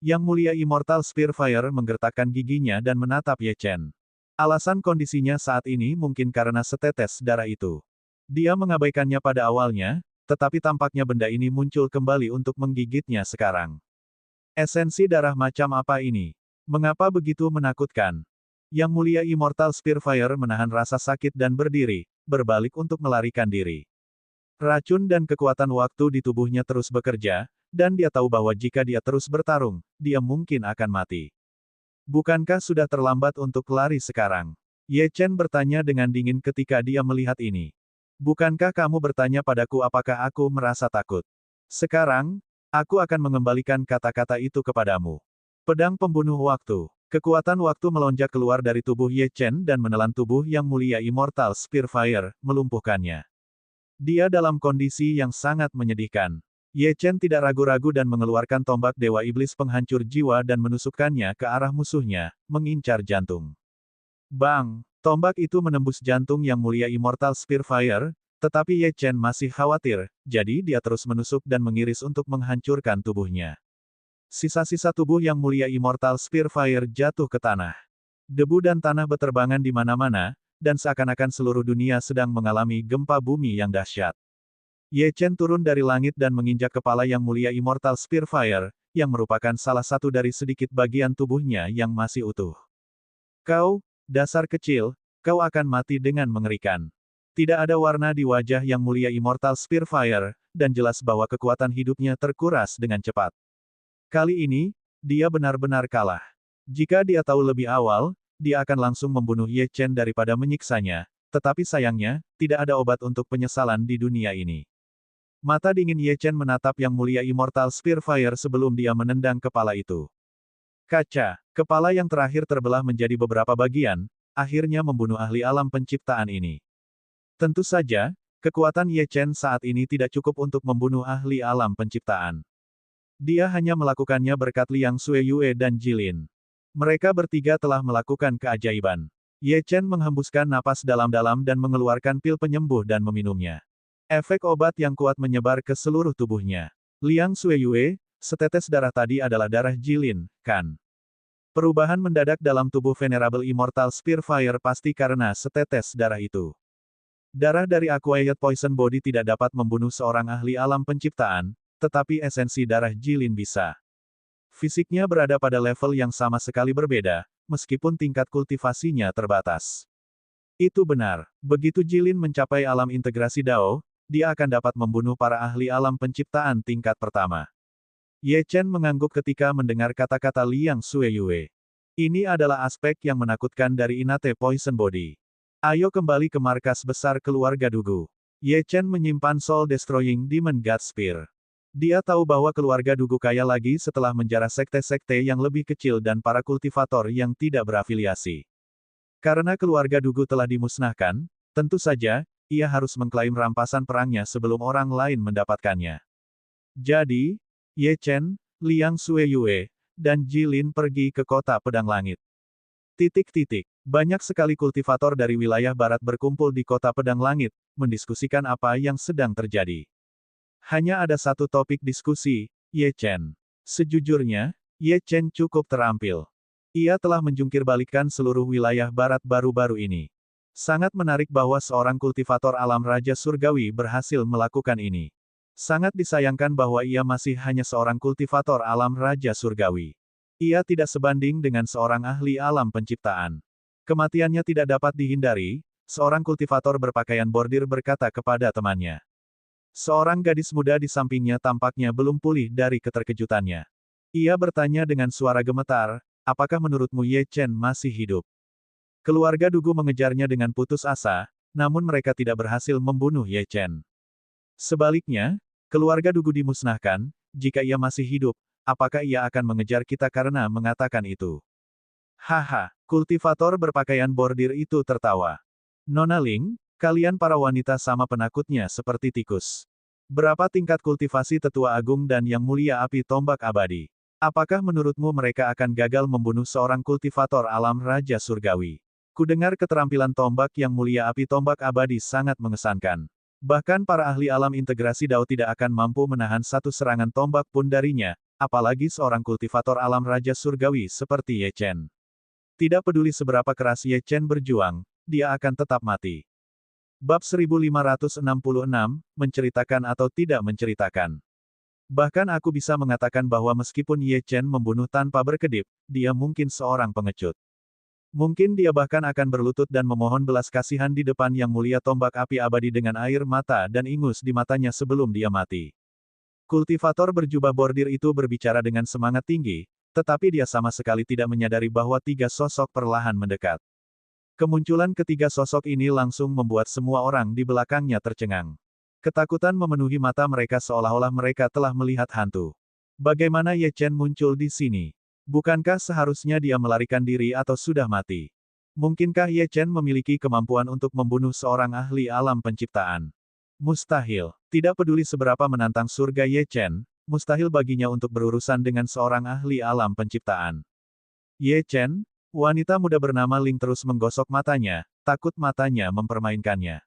Yang Mulia Immortal Spearfire menggertakkan giginya dan menatap Ye Chen. Alasan kondisinya saat ini mungkin karena setetes darah itu. Dia mengabaikannya pada awalnya, tetapi tampaknya benda ini muncul kembali untuk menggigitnya sekarang. Esensi darah macam apa ini? Mengapa begitu menakutkan? Yang Mulia Immortal Spearfire menahan rasa sakit dan berdiri, berbalik untuk melarikan diri. Racun dan kekuatan waktu di tubuhnya terus bekerja, dan dia tahu bahwa jika dia terus bertarung, dia mungkin akan mati. Bukankah sudah terlambat untuk lari sekarang? Ye Chen bertanya dengan dingin ketika dia melihat ini. Bukankah kamu bertanya padaku apakah aku merasa takut? Sekarang, aku akan mengembalikan kata-kata itu kepadamu. Pedang pembunuh waktu. Kekuatan waktu melonjak keluar dari tubuh Ye Chen dan menelan tubuh Yang Mulia Immortal Spearfire, melumpuhkannya. Dia dalam kondisi yang sangat menyedihkan. Ye Chen tidak ragu-ragu dan mengeluarkan tombak Dewa Iblis Penghancur Jiwa dan menusukkannya ke arah musuhnya, mengincar jantung. Bang! Tombak itu menembus jantung Yang Mulia Immortal Spearfire, tetapi Ye Chen masih khawatir, jadi dia terus menusuk dan mengiris untuk menghancurkan tubuhnya. Sisa-sisa tubuh Yang Mulia Immortal Spearfire jatuh ke tanah. Debu dan tanah beterbangan di mana-mana, dan seakan-akan seluruh dunia sedang mengalami gempa bumi yang dahsyat. Ye Chen turun dari langit dan menginjak kepala Yang Mulia Immortal Spearfire, yang merupakan salah satu dari sedikit bagian tubuhnya yang masih utuh. Kau, dasar kecil, kau akan mati dengan mengerikan. Tidak ada warna di wajah Yang Mulia Immortal Spearfire, dan jelas bahwa kekuatan hidupnya terkuras dengan cepat. Kali ini, dia benar-benar kalah. Jika dia tahu lebih awal, dia akan langsung membunuh Ye Chen daripada menyiksanya, tetapi sayangnya, tidak ada obat untuk penyesalan di dunia ini. Mata dingin Ye Chen menatap Yang Mulia Immortal Spearfire sebelum dia menendang kepala itu. Kaca, kepala yang terakhir terbelah menjadi beberapa bagian, akhirnya membunuh ahli alam penciptaan ini. Tentu saja, kekuatan Ye Chen saat ini tidak cukup untuk membunuh ahli alam penciptaan. Dia hanya melakukannya berkat Liang Xueyue dan Jilin. Mereka bertiga telah melakukan keajaiban. Ye Chen menghembuskan napas dalam-dalam dan mengeluarkan pil penyembuh dan meminumnya. Efek obat yang kuat menyebar ke seluruh tubuhnya. Liang Xueyue, setetes darah tadi adalah darah Jilin, kan? Perubahan mendadak dalam tubuh Venerable Immortal Spearfire pasti karena setetes darah itu. Darah dari Acquired Poison Body tidak dapat membunuh seorang ahli alam penciptaan, tetapi esensi darah Jilin bisa. Fisiknya berada pada level yang sama sekali berbeda, meskipun tingkat kultivasinya terbatas. Itu benar, begitu Jilin mencapai alam integrasi Dao, dia akan dapat membunuh para ahli alam penciptaan tingkat pertama. Ye Chen mengangguk ketika mendengar kata-kata Liang Xueyue. Ini adalah aspek yang menakutkan dari Inate Poison Body. Ayo kembali ke markas besar keluarga Dugu. Ye Chen menyimpan Soul Destroying Demon God Spear. Dia tahu bahwa keluarga Dugu kaya lagi setelah menjarah sekte-sekte yang lebih kecil dan para kultivator yang tidak berafiliasi. Karena keluarga Dugu telah dimusnahkan, tentu saja, ia harus mengklaim rampasan perangnya sebelum orang lain mendapatkannya. Jadi, Ye Chen, Liang Xueyue, dan Jilin pergi ke kota Pedang Langit. Banyak sekali kultivator dari wilayah barat berkumpul di kota Pedang Langit, mendiskusikan apa yang sedang terjadi. Hanya ada satu topik diskusi, Ye Chen. Sejujurnya, Ye Chen cukup terampil. Ia telah menjungkirbalikkan seluruh wilayah barat baru-baru ini. Sangat menarik bahwa seorang kultivator alam Raja Surgawi berhasil melakukan ini. Sangat disayangkan bahwa ia masih hanya seorang kultivator alam Raja Surgawi. Ia tidak sebanding dengan seorang ahli alam penciptaan. Kematiannya tidak dapat dihindari, seorang kultivator berpakaian bordir berkata kepada temannya. Seorang gadis muda di sampingnya tampaknya belum pulih dari keterkejutannya. Ia bertanya dengan suara gemetar, apakah menurutmu Ye Chen masih hidup? Keluarga Dugu mengejarnya dengan putus asa, namun mereka tidak berhasil membunuh Ye Chen. Sebaliknya, keluarga Dugu dimusnahkan, jika ia masih hidup, apakah ia akan mengejar kita karena mengatakan itu? Haha, kultivator berpakaian bordir itu tertawa. Nona Ling, kalian para wanita sama penakutnya seperti tikus. Berapa tingkat kultivasi tetua agung dan yang mulia api tombak abadi? Apakah menurutmu mereka akan gagal membunuh seorang kultivator alam Raja Surgawi? Kudengar keterampilan tombak yang mulia api tombak abadi sangat mengesankan. Bahkan para ahli alam integrasi Dao tidak akan mampu menahan satu serangan tombak pun darinya, apalagi seorang kultivator alam Raja Surgawi seperti Ye Chen. Tidak peduli seberapa keras Ye Chen berjuang, dia akan tetap mati. Bab 1566, menceritakan atau tidak menceritakan. Bahkan aku bisa mengatakan bahwa meskipun Ye Chen membunuh tanpa berkedip, dia mungkin seorang pengecut. Mungkin dia bahkan akan berlutut dan memohon belas kasihan di depan yang mulia tombak api abadi dengan air mata dan ingus di matanya sebelum dia mati. Kultivator berjubah bordir itu berbicara dengan semangat tinggi, tetapi dia sama sekali tidak menyadari bahwa tiga sosok perlahan mendekat. Kemunculan ketiga sosok ini langsung membuat semua orang di belakangnya tercengang. Ketakutan memenuhi mata mereka seolah-olah mereka telah melihat hantu. Bagaimana Ye Chen muncul di sini? Bukankah seharusnya dia melarikan diri atau sudah mati? Mungkinkah Ye Chen memiliki kemampuan untuk membunuh seorang ahli alam penciptaan? Mustahil. Tidak peduli seberapa menantang surga Ye Chen, mustahil baginya untuk berurusan dengan seorang ahli alam penciptaan. Ye Chen, wanita muda bernama Ling terus menggosok matanya, takut matanya mempermainkannya.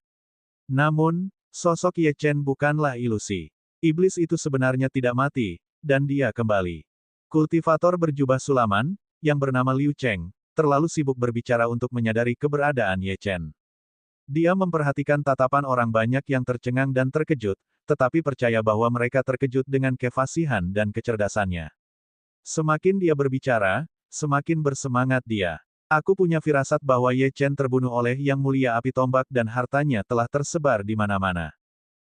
Namun, sosok Ye Chen bukanlah ilusi. Iblis itu sebenarnya tidak mati, dan dia kembali. Kultivator berjubah sulaman, yang bernama Liu Cheng, terlalu sibuk berbicara untuk menyadari keberadaan Ye Chen. Dia memperhatikan tatapan orang banyak yang tercengang dan terkejut, tetapi percaya bahwa mereka terkejut dengan kefasihan dan kecerdasannya. Semakin dia berbicara, semakin bersemangat dia. Aku punya firasat bahwa Ye Chen terbunuh oleh Yang Mulia Api Tombak dan hartanya telah tersebar di mana-mana.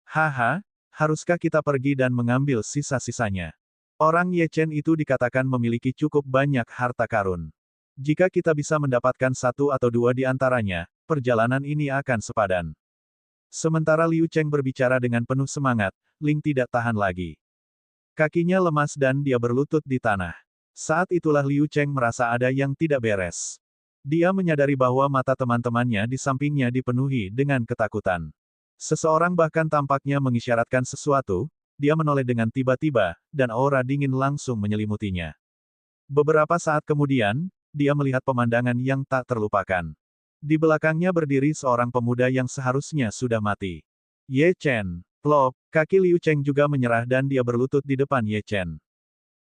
Haha, haruskah kita pergi dan mengambil sisa-sisanya? Orang Ye Chen itu dikatakan memiliki cukup banyak harta karun. Jika kita bisa mendapatkan satu atau dua di antaranya, perjalanan ini akan sepadan. Sementara Liu Cheng berbicara dengan penuh semangat, Ling tidak tahan lagi. Kakinya lemas dan dia berlutut di tanah. Saat itulah Liu Cheng merasa ada yang tidak beres. Dia menyadari bahwa mata teman-temannya di sampingnya dipenuhi dengan ketakutan. Seseorang bahkan tampaknya mengisyaratkan sesuatu. Dia menoleh dengan tiba-tiba, dan aura dingin langsung menyelimutinya. Beberapa saat kemudian, dia melihat pemandangan yang tak terlupakan. Di belakangnya berdiri seorang pemuda yang seharusnya sudah mati. Ye Chen. Plop, kaki Liu Cheng juga menyerah dan dia berlutut di depan Ye Chen.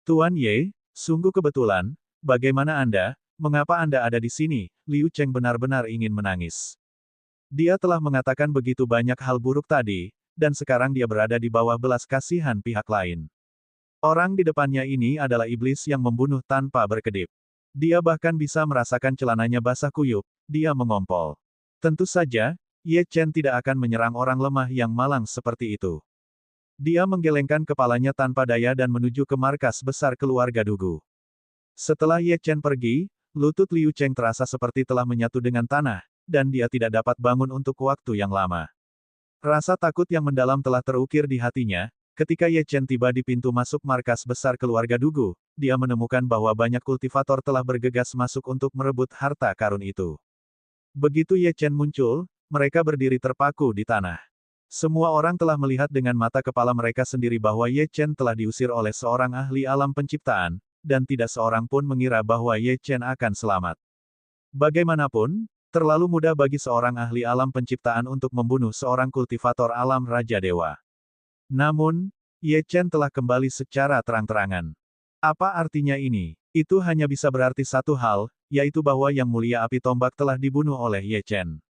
Tuan Ye, sungguh kebetulan, bagaimana Anda, mengapa Anda ada di sini? Liu Cheng benar-benar ingin menangis. Dia telah mengatakan begitu banyak hal buruk tadi, dan sekarang dia berada di bawah belas kasihan pihak lain. Orang di depannya ini adalah iblis yang membunuh tanpa berkedip. Dia bahkan bisa merasakan celananya basah kuyup, dia mengompol. Tentu saja, Ye Chen tidak akan menyerang orang lemah yang malang seperti itu. Dia menggelengkan kepalanya tanpa daya dan menuju ke markas besar keluarga Dugu. Setelah Ye Chen pergi, lutut Liu Cheng terasa seperti telah menyatu dengan tanah, dan dia tidak dapat bangun untuk waktu yang lama. Rasa takut yang mendalam telah terukir di hatinya, ketika Ye Chen tiba di pintu masuk markas besar keluarga Dugu, dia menemukan bahwa banyak kultivator telah bergegas masuk untuk merebut harta karun itu. Begitu Ye Chen muncul, mereka berdiri terpaku di tanah. Semua orang telah melihat dengan mata kepala mereka sendiri bahwa Ye Chen telah diusir oleh seorang ahli alam penciptaan, dan tidak seorang pun mengira bahwa Ye Chen akan selamat. Bagaimanapun, terlalu mudah bagi seorang ahli alam penciptaan untuk membunuh seorang kultivator alam Raja Dewa. Namun, Ye Chen telah kembali secara terang-terangan. Apa artinya ini? Itu hanya bisa berarti satu hal, yaitu bahwa Yang Mulia Api Tombak telah dibunuh oleh Ye Chen.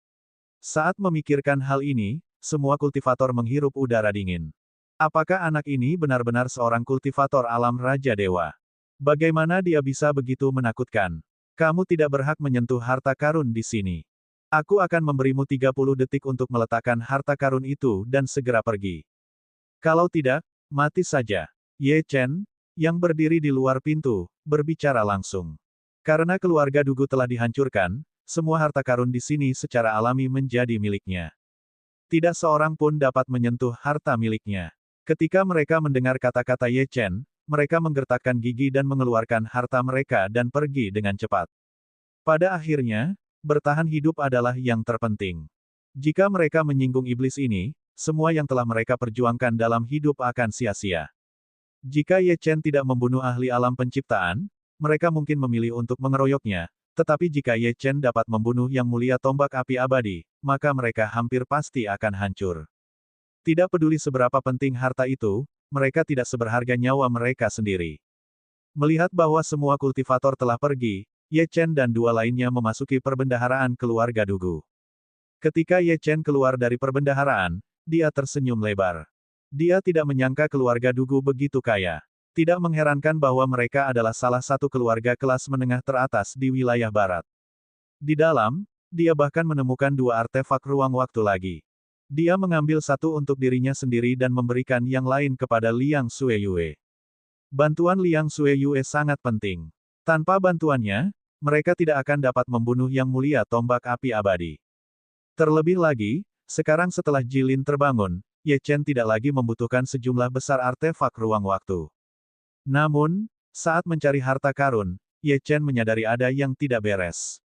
Saat memikirkan hal ini, semua kultivator menghirup udara dingin. Apakah anak ini benar-benar seorang kultivator alam Raja Dewa? Bagaimana dia bisa begitu menakutkan? Kamu tidak berhak menyentuh harta karun di sini. Aku akan memberimu 30 detik untuk meletakkan harta karun itu dan segera pergi. Kalau tidak, mati saja. Ye Chen, yang berdiri di luar pintu, berbicara langsung. Karena keluarga Dugu telah dihancurkan, semua harta karun di sini secara alami menjadi miliknya. Tidak seorang pun dapat menyentuh harta miliknya. Ketika mereka mendengar kata-kata Ye Chen, mereka menggertakkan gigi dan mengeluarkan harta mereka dan pergi dengan cepat. Pada akhirnya, bertahan hidup adalah yang terpenting. Jika mereka menyinggung iblis ini, semua yang telah mereka perjuangkan dalam hidup akan sia-sia. Jika Ye Chen tidak membunuh ahli alam penciptaan, mereka mungkin memilih untuk mengeroyoknya, tetapi jika Ye Chen dapat membunuh yang mulia tombak api abadi, maka mereka hampir pasti akan hancur. Tidak peduli seberapa penting harta itu, mereka tidak seberharga nyawa mereka sendiri. Melihat bahwa semua kultivator telah pergi, Ye Chen dan dua lainnya memasuki perbendaharaan keluarga Dugu. Ketika Ye Chen keluar dari perbendaharaan, dia tersenyum lebar. Dia tidak menyangka keluarga Dugu begitu kaya. Tidak mengherankan bahwa mereka adalah salah satu keluarga kelas menengah teratas di wilayah barat. Di dalam, dia bahkan menemukan dua artefak ruang waktu lagi. Dia mengambil satu untuk dirinya sendiri dan memberikan yang lain kepada Liang Sueyue. Bantuan Liang Sueyue sangat penting. Tanpa bantuannya, mereka tidak akan dapat membunuh yang mulia tombak api abadi. Terlebih lagi, sekarang setelah Jilin terbangun, Ye Chen tidak lagi membutuhkan sejumlah besar artefak ruang waktu. Namun, saat mencari harta karun, Ye Chen menyadari ada yang tidak beres.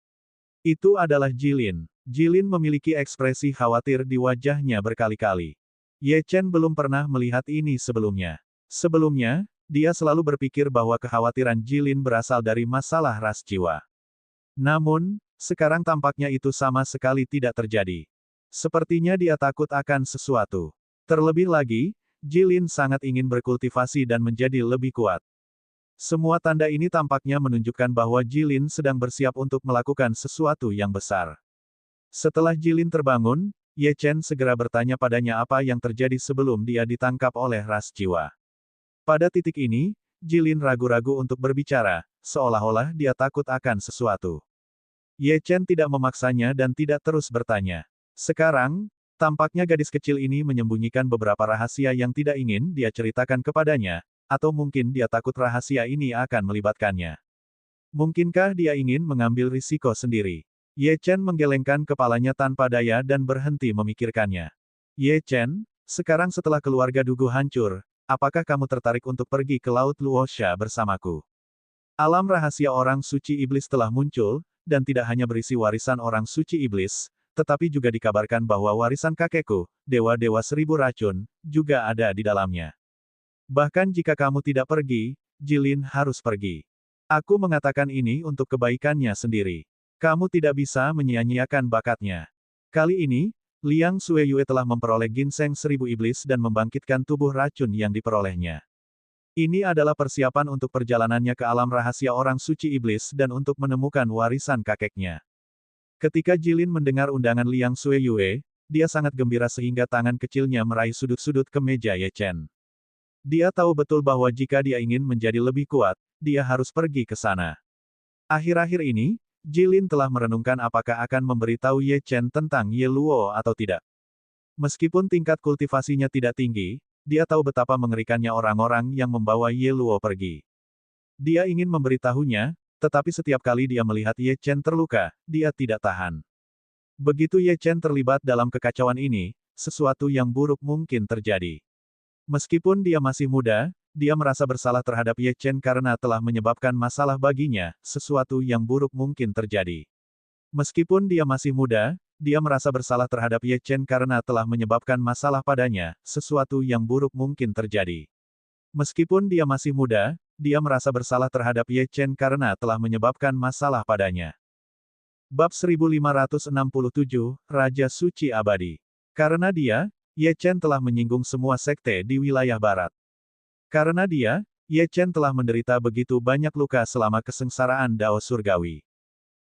Itu adalah Jilin. Jilin memiliki ekspresi khawatir di wajahnya berkali-kali. Ye Chen belum pernah melihat ini sebelumnya. Sebelumnya, dia selalu berpikir bahwa kekhawatiran Jilin berasal dari masalah ras jiwa. Namun, sekarang tampaknya itu sama sekali tidak terjadi. Sepertinya dia takut akan sesuatu. Terlebih lagi, Jilin sangat ingin berkultivasi dan menjadi lebih kuat. Semua tanda ini tampaknya menunjukkan bahwa Jilin sedang bersiap untuk melakukan sesuatu yang besar. Setelah Jilin terbangun, Ye Chen segera bertanya padanya apa yang terjadi sebelum dia ditangkap oleh ras jiwa. Pada titik ini, Jilin ragu-ragu untuk berbicara, seolah-olah dia takut akan sesuatu. Ye Chen tidak memaksanya dan tidak terus bertanya. Sekarang, tampaknya gadis kecil ini menyembunyikan beberapa rahasia yang tidak ingin dia ceritakan kepadanya, atau mungkin dia takut rahasia ini akan melibatkannya. Mungkinkah dia ingin mengambil risiko sendiri? Ye Chen menggelengkan kepalanya tanpa daya dan berhenti memikirkannya. Ye Chen, sekarang setelah keluarga Dugu hancur, apakah kamu tertarik untuk pergi ke Laut Luosha bersamaku? Alam rahasia orang suci iblis telah muncul, dan tidak hanya berisi warisan orang suci iblis, tetapi juga dikabarkan bahwa warisan kakekku, dewa-dewa seribu racun, juga ada di dalamnya. Bahkan jika kamu tidak pergi, Jilin harus pergi. Aku mengatakan ini untuk kebaikannya sendiri. Kamu tidak bisa menyia-nyiakan bakatnya. Kali ini, Liang Sueyue telah memperoleh ginseng seribu iblis dan membangkitkan tubuh racun yang diperolehnya. Ini adalah persiapan untuk perjalanannya ke alam rahasia orang suci iblis dan untuk menemukan warisan kakeknya. Ketika Jilin mendengar undangan Liang Sueyue, dia sangat gembira sehingga tangan kecilnya meraih sudut-sudut kemeja Ye Chen. Dia tahu betul bahwa jika dia ingin menjadi lebih kuat, dia harus pergi ke sana. Akhir-akhir ini, Jilin telah merenungkan apakah akan memberitahu Ye Chen tentang Ye Luo atau tidak. Meskipun tingkat kultivasinya tidak tinggi, dia tahu betapa mengerikannya orang-orang yang membawa Ye Luo pergi. Dia ingin memberitahunya, tetapi setiap kali dia melihat Ye Chen terluka, dia tidak tahan. Begitu Ye Chen terlibat dalam kekacauan ini, sesuatu yang buruk mungkin terjadi. Meskipun dia masih muda, dia merasa bersalah terhadap Ye Chen karena telah menyebabkan masalah baginya, sesuatu yang buruk mungkin terjadi. Meskipun dia masih muda, dia merasa bersalah terhadap Ye Chen karena telah menyebabkan masalah padanya, sesuatu yang buruk mungkin terjadi. Meskipun dia masih muda, dia merasa bersalah terhadap Ye Chen karena telah menyebabkan masalah padanya. Bab 1567, Raja Suci Abadi. Karena dia, Ye Chen telah menyinggung semua sekte di wilayah barat. Karena dia, Ye Chen telah menderita begitu banyak luka selama kesengsaraan Dao Surgawi.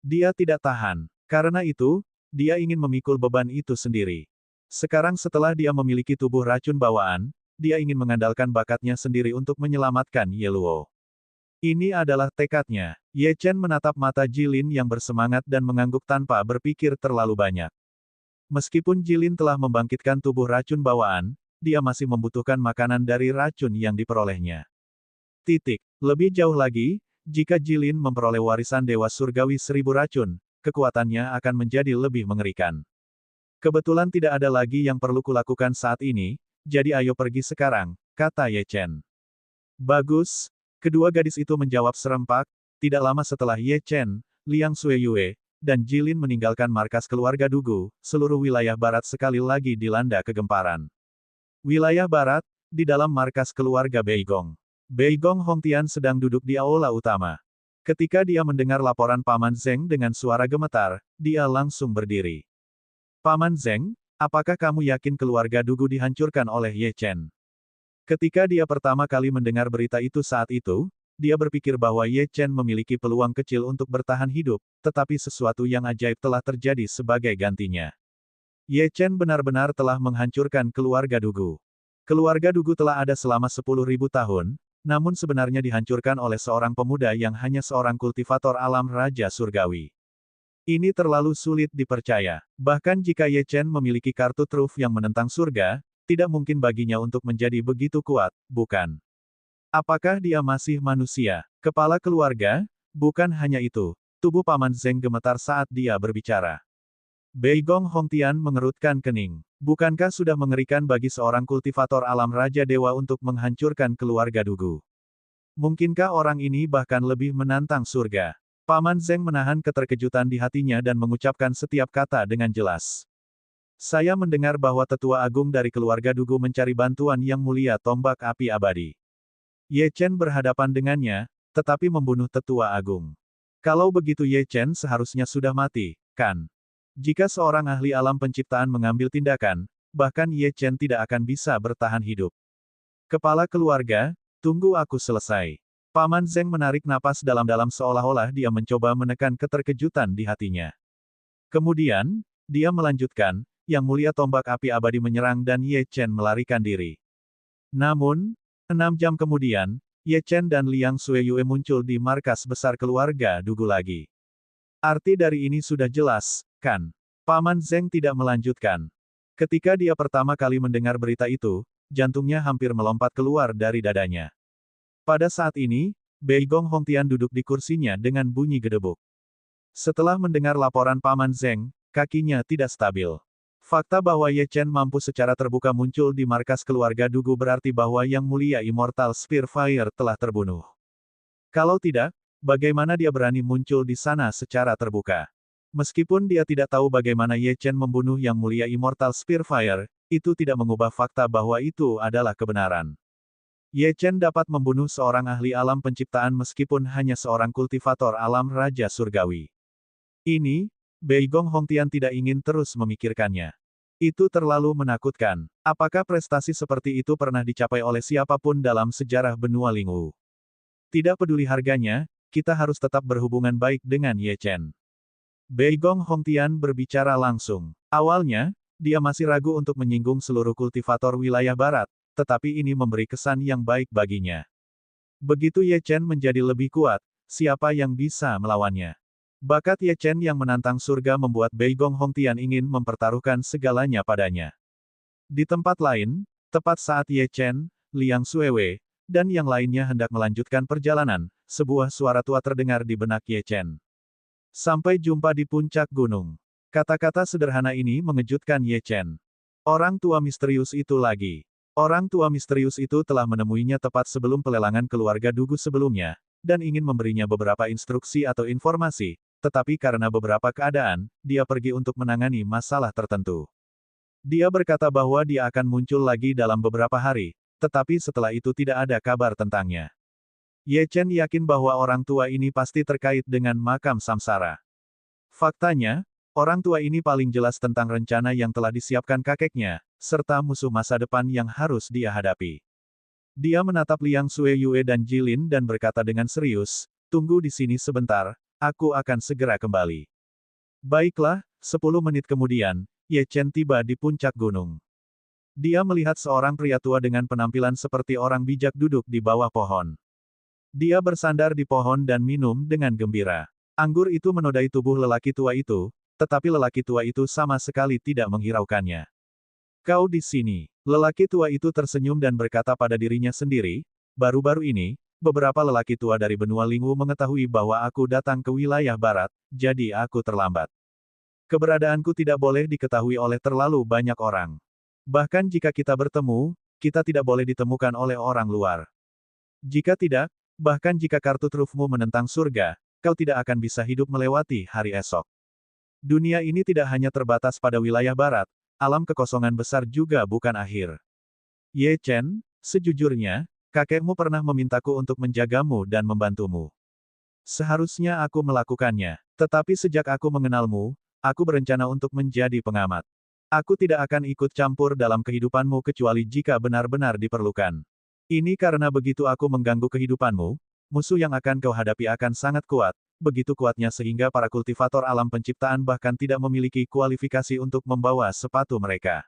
Dia tidak tahan. Karena itu, dia ingin memikul beban itu sendiri. Sekarang setelah dia memiliki tubuh racun bawaan, dia ingin mengandalkan bakatnya sendiri untuk menyelamatkan Ye Luo. Ini adalah tekadnya. Ye Chen menatap mata Jilin yang bersemangat dan mengangguk tanpa berpikir terlalu banyak. Meskipun Jilin telah membangkitkan tubuh racun bawaan, dia masih membutuhkan makanan dari racun yang diperolehnya. Lebih jauh lagi, jika Jilin memperoleh warisan Dewa Surgawi 1000 racun, kekuatannya akan menjadi lebih mengerikan. Kebetulan tidak ada lagi yang perlu kulakukan saat ini, jadi ayo pergi sekarang, kata Ye Chen. Bagus. Kedua gadis itu menjawab serempak. Tidak lama setelah Ye Chen, Liang Xueyue, dan Jilin meninggalkan markas keluarga Dugu, seluruh wilayah barat sekali lagi dilanda kegemparan. Wilayah barat, di dalam markas keluarga Beigong. Beigong Hongtian sedang duduk di aula utama. Ketika dia mendengar laporan Paman Zeng dengan suara gemetar, dia langsung berdiri. Paman Zeng, apakah kamu yakin keluarga Dugu dihancurkan oleh Ye Chen? Ketika dia pertama kali mendengar berita itu saat itu, dia berpikir bahwa Ye Chen memiliki peluang kecil untuk bertahan hidup, tetapi sesuatu yang ajaib telah terjadi sebagai gantinya. Ye Chen benar-benar telah menghancurkan keluarga Dugu. Keluarga Dugu telah ada selama 10.000 tahun, namun sebenarnya dihancurkan oleh seorang pemuda yang hanya seorang kultivator alam Raja Surgawi. Ini terlalu sulit dipercaya. Bahkan jika Ye Chen memiliki kartu truf yang menentang surga, tidak mungkin baginya untuk menjadi begitu kuat, bukan? Apakah dia masih manusia? Kepala keluarga? Bukan hanya itu. Tubuh Paman Zeng gemetar saat dia berbicara. Beigong Hongtian mengerutkan kening. Bukankah sudah mengerikan bagi seorang kultivator alam Raja Dewa untuk menghancurkan keluarga Dugu? Mungkinkah orang ini bahkan lebih menantang surga? Paman Zeng menahan keterkejutan di hatinya dan mengucapkan setiap kata dengan jelas. Saya mendengar bahwa tetua agung dari keluarga Dugu mencari bantuan yang mulia tombak api abadi. Ye Chen berhadapan dengannya, tetapi membunuh tetua agung. Kalau begitu Ye Chen seharusnya sudah mati, kan? Jika seorang ahli alam penciptaan mengambil tindakan, bahkan Ye Chen tidak akan bisa bertahan hidup. Kepala keluarga, tunggu aku selesai. Paman Zeng menarik napas dalam-dalam seolah-olah dia mencoba menekan keterkejutan di hatinya. Kemudian, dia melanjutkan, Yang Mulia tombak api abadi menyerang dan Ye Chen melarikan diri. Namun, 6 jam kemudian, Ye Chen dan Liang Xueyue muncul di markas besar keluarga Dugu lagi. Arti dari ini sudah jelas, kan? Paman Zeng tidak melanjutkan. Ketika dia pertama kali mendengar berita itu, jantungnya hampir melompat keluar dari dadanya. Pada saat ini, Beigong Hongtian duduk di kursinya dengan bunyi gedebuk. Setelah mendengar laporan Paman Zeng, kakinya tidak stabil. Fakta bahwa Ye Chen mampu secara terbuka muncul di markas keluarga Dugu berarti bahwa Yang Mulia Immortal Spear Fire telah terbunuh. Kalau tidak, bagaimana dia berani muncul di sana secara terbuka? Meskipun dia tidak tahu bagaimana Ye Chen membunuh Yang Mulia Immortal Spear Fire, itu tidak mengubah fakta bahwa itu adalah kebenaran. Ye Chen dapat membunuh seorang ahli alam penciptaan meskipun hanya seorang kultivator alam Raja Surgawi. Ini, Beigong Hongtian tidak ingin terus memikirkannya. Itu terlalu menakutkan. Apakah prestasi seperti itu pernah dicapai oleh siapapun dalam sejarah benua Lingwu? Tidak peduli harganya, kita harus tetap berhubungan baik dengan Ye Chen. Beigong Hongtian berbicara langsung. Awalnya, dia masih ragu untuk menyinggung seluruh kultivator wilayah barat, tetapi ini memberi kesan yang baik baginya. Begitu Ye Chen menjadi lebih kuat, siapa yang bisa melawannya? Bakat Ye Chen yang menantang surga membuat Beigong Hongtian ingin mempertaruhkan segalanya padanya. Di tempat lain, tepat saat Ye Chen, Liang Xueyue, dan yang lainnya hendak melanjutkan perjalanan, sebuah suara tua terdengar di benak Ye Chen. Sampai jumpa di puncak gunung. Kata-kata sederhana ini mengejutkan Ye Chen. Orang tua misterius itu lagi. Orang tua misterius itu telah menemuinya tepat sebelum pelelangan keluarga Dugu sebelumnya, dan ingin memberinya beberapa instruksi atau informasi, tetapi karena beberapa keadaan, dia pergi untuk menangani masalah tertentu. Dia berkata bahwa dia akan muncul lagi dalam beberapa hari, tetapi setelah itu tidak ada kabar tentangnya. Ye Chen yakin bahwa orang tua ini pasti terkait dengan makam samsara. Faktanya, orang tua ini paling jelas tentang rencana yang telah disiapkan kakeknya, serta musuh masa depan yang harus dia hadapi. Dia menatap Liang Xueyue dan Jilin dan berkata dengan serius, tunggu di sini sebentar, aku akan segera kembali. Baiklah, 10 menit kemudian, Ye Chen tiba di puncak gunung. Dia melihat seorang pria tua dengan penampilan seperti orang bijak duduk di bawah pohon. Dia bersandar di pohon dan minum dengan gembira. Anggur itu menodai tubuh lelaki tua itu, tetapi lelaki tua itu sama sekali tidak menghiraukannya. Kau di sini. Lelaki tua itu tersenyum dan berkata pada dirinya sendiri, baru-baru ini, beberapa lelaki tua dari benua Lingwu mengetahui bahwa aku datang ke wilayah barat, jadi aku terlambat. Keberadaanku tidak boleh diketahui oleh terlalu banyak orang. Bahkan jika kita bertemu, kita tidak boleh ditemukan oleh orang luar. Jika tidak, bahkan jika kartu trufmu menentang surga, kau tidak akan bisa hidup melewati hari esok. Dunia ini tidak hanya terbatas pada wilayah barat, alam kekosongan besar juga bukan akhir. Ye Chen, sejujurnya, kakekmu pernah memintaku untuk menjagamu dan membantumu. Seharusnya aku melakukannya, tetapi sejak aku mengenalmu, aku berencana untuk menjadi pengamat. Aku tidak akan ikut campur dalam kehidupanmu kecuali jika benar-benar diperlukan. Ini karena begitu aku mengganggu kehidupanmu, musuh yang akan kau hadapi akan sangat kuat, begitu kuatnya sehingga para kultivator alam penciptaan bahkan tidak memiliki kualifikasi untuk membawa sepatu mereka.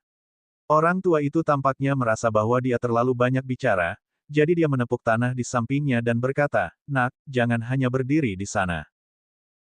Orang tua itu tampaknya merasa bahwa dia terlalu banyak bicara, jadi dia menepuk tanah di sampingnya dan berkata, "Nak, jangan hanya berdiri di sana.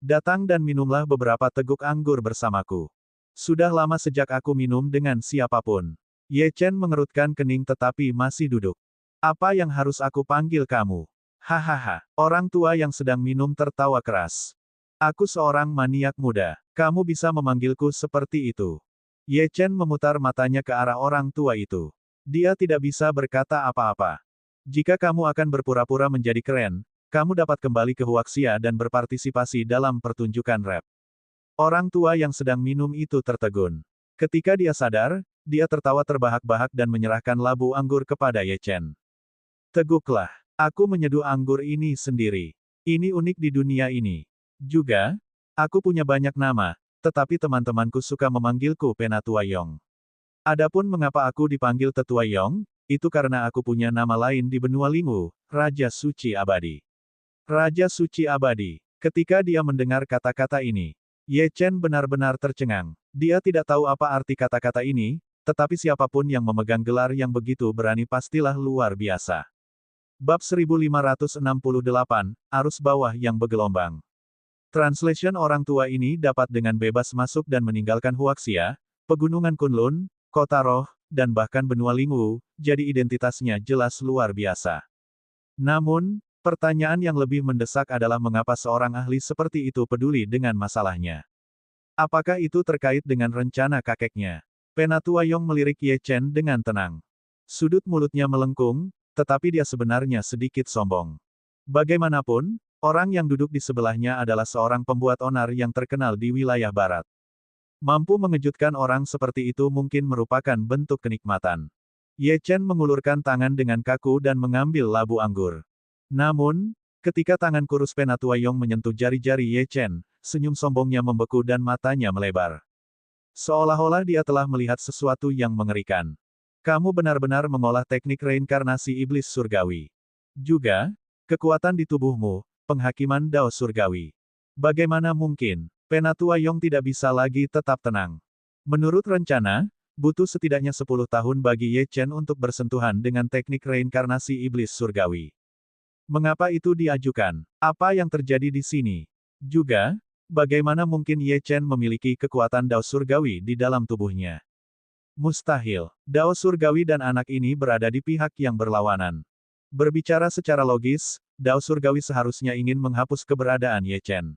Datang dan minumlah beberapa teguk anggur bersamaku. Sudah lama sejak aku minum dengan siapapun." Ye Chen mengerutkan kening tetapi masih duduk. "Apa yang harus aku panggil kamu?" Hahaha. Orang tua yang sedang minum tertawa keras. "Aku seorang maniak muda. Kamu bisa memanggilku seperti itu." Ye Chen memutar matanya ke arah orang tua itu. Dia tidak bisa berkata apa-apa. "Jika kamu akan berpura-pura menjadi keren, kamu dapat kembali ke Huaxia dan berpartisipasi dalam pertunjukan rap." Orang tua yang sedang minum itu tertegun. Ketika dia sadar, dia tertawa terbahak-bahak dan menyerahkan labu anggur kepada Ye Chen. "Teguklah. Aku menyeduh anggur ini sendiri. Ini unik di dunia ini. Juga, aku punya banyak nama, tetapi teman-temanku suka memanggilku Penatua Yong. Adapun mengapa aku dipanggil Tetua Yong, itu karena aku punya nama lain di benua Lingwu, Raja Suci Abadi." Raja Suci Abadi. Ketika dia mendengar kata-kata ini, Ye Chen benar-benar tercengang. Dia tidak tahu apa arti kata-kata ini, tetapi siapapun yang memegang gelar yang begitu berani pastilah luar biasa. Bab 1568, Arus Bawah yang Bergelombang. Translation: orang tua ini dapat dengan bebas masuk dan meninggalkan Huaxia, Pegunungan Kunlun, Kota Roh, dan bahkan benua Lingwu, jadi identitasnya jelas luar biasa. Namun, pertanyaan yang lebih mendesak adalah mengapa seorang ahli seperti itu peduli dengan masalahnya. Apakah itu terkait dengan rencana kakeknya? Penatua Yong melirik Ye Chen dengan tenang. Sudut mulutnya melengkung, tetapi dia sebenarnya sedikit sombong. Bagaimanapun, orang yang duduk di sebelahnya adalah seorang pembuat onar yang terkenal di wilayah barat. Mampu mengejutkan orang seperti itu mungkin merupakan bentuk kenikmatan. Ye Chen mengulurkan tangan dengan kaku dan mengambil labu anggur. Namun, ketika tangan kurus Penatua Yong menyentuh jari-jari Ye Chen, senyum sombongnya membeku dan matanya melebar. Seolah-olah dia telah melihat sesuatu yang mengerikan. "Kamu benar-benar mengolah teknik reinkarnasi iblis surgawi. Juga, kekuatan di tubuhmu, penghakiman Dao surgawi. Bagaimana mungkin?" Penatua Yong tidak bisa lagi tetap tenang. Menurut rencana, butuh setidaknya 10 tahun bagi Ye Chen untuk bersentuhan dengan teknik reinkarnasi iblis surgawi. Mengapa itu diajukan? Apa yang terjadi di sini? Juga, bagaimana mungkin Ye Chen memiliki kekuatan Dao surgawi di dalam tubuhnya? Mustahil. Dao surgawi dan anak ini berada di pihak yang berlawanan. Berbicara secara logis, Dao surgawi seharusnya ingin menghapus keberadaan Ye Chen.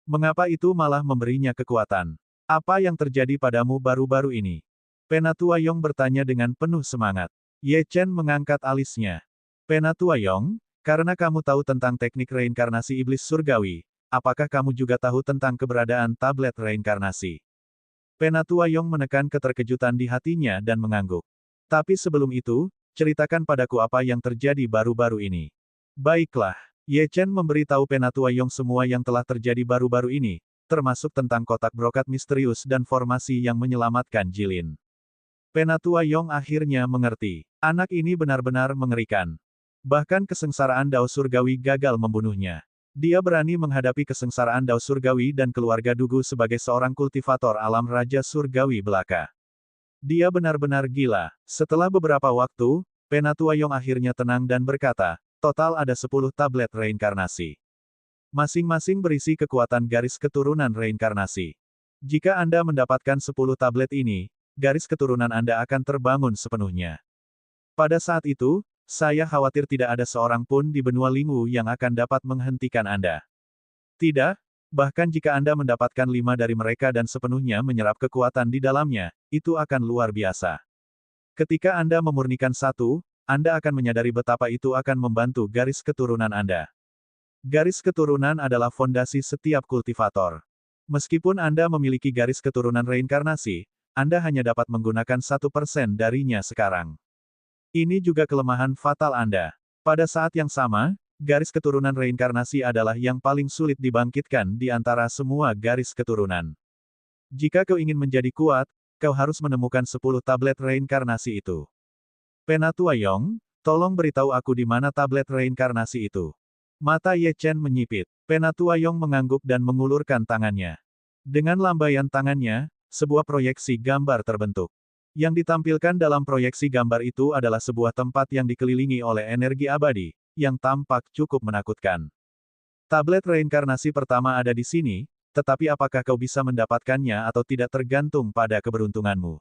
Mengapa itu malah memberinya kekuatan? Apa yang terjadi padamu baru-baru ini? Penatua Yong bertanya dengan penuh semangat. Ye Chen mengangkat alisnya. Penatua Yong, karena kamu tahu tentang teknik reinkarnasi iblis surgawi, apakah kamu juga tahu tentang keberadaan tablet reinkarnasi? Penatua Yong menekan keterkejutan di hatinya dan mengangguk. "Tapi sebelum itu, ceritakan padaku apa yang terjadi baru-baru ini." "Baiklah." Ye Chen memberitahu Penatua Yong semua yang telah terjadi baru-baru ini, termasuk tentang kotak brokat misterius dan formasi yang menyelamatkan Jilin. Penatua Yong akhirnya mengerti. Anak ini benar-benar mengerikan. Bahkan kesengsaraan Dao surgawi gagal membunuhnya. Dia berani menghadapi kesengsaraan Dao surgawi dan keluarga Dugu sebagai seorang kultivator alam Raja surgawi belaka. Dia benar-benar gila. Setelah beberapa waktu, Penatua Yong akhirnya tenang dan berkata, Total ada 10 tablet reinkarnasi. Masing-masing berisi kekuatan garis keturunan reinkarnasi. Jika Anda mendapatkan 10 tablet ini, garis keturunan Anda akan terbangun sepenuhnya. Pada saat itu, saya khawatir tidak ada seorang pun di benua Lingwu yang akan dapat menghentikan Anda. Tidak, bahkan jika Anda mendapatkan 5 dari mereka dan sepenuhnya menyerap kekuatan di dalamnya, itu akan luar biasa. Ketika Anda memurnikan satu, Anda akan menyadari betapa itu akan membantu garis keturunan Anda. Garis keturunan adalah fondasi setiap kultivator. Meskipun Anda memiliki garis keturunan reinkarnasi, Anda hanya dapat menggunakan 1% darinya sekarang. Ini juga kelemahan fatal Anda. Pada saat yang sama, garis keturunan reinkarnasi adalah yang paling sulit dibangkitkan di antara semua garis keturunan. Jika kau ingin menjadi kuat, kau harus menemukan 10 tablet reinkarnasi itu. Penatua Yong, tolong beritahu aku di mana tablet reinkarnasi itu. Mata Ye Chen menyipit. Penatua Yong mengangguk dan mengulurkan tangannya. Dengan lambaian tangannya, sebuah proyeksi gambar terbentuk. Yang ditampilkan dalam proyeksi gambar itu adalah sebuah tempat yang dikelilingi oleh energi abadi, yang tampak cukup menakutkan. Tablet reinkarnasi pertama ada di sini, tetapi apakah kau bisa mendapatkannya atau tidak tergantung pada keberuntunganmu.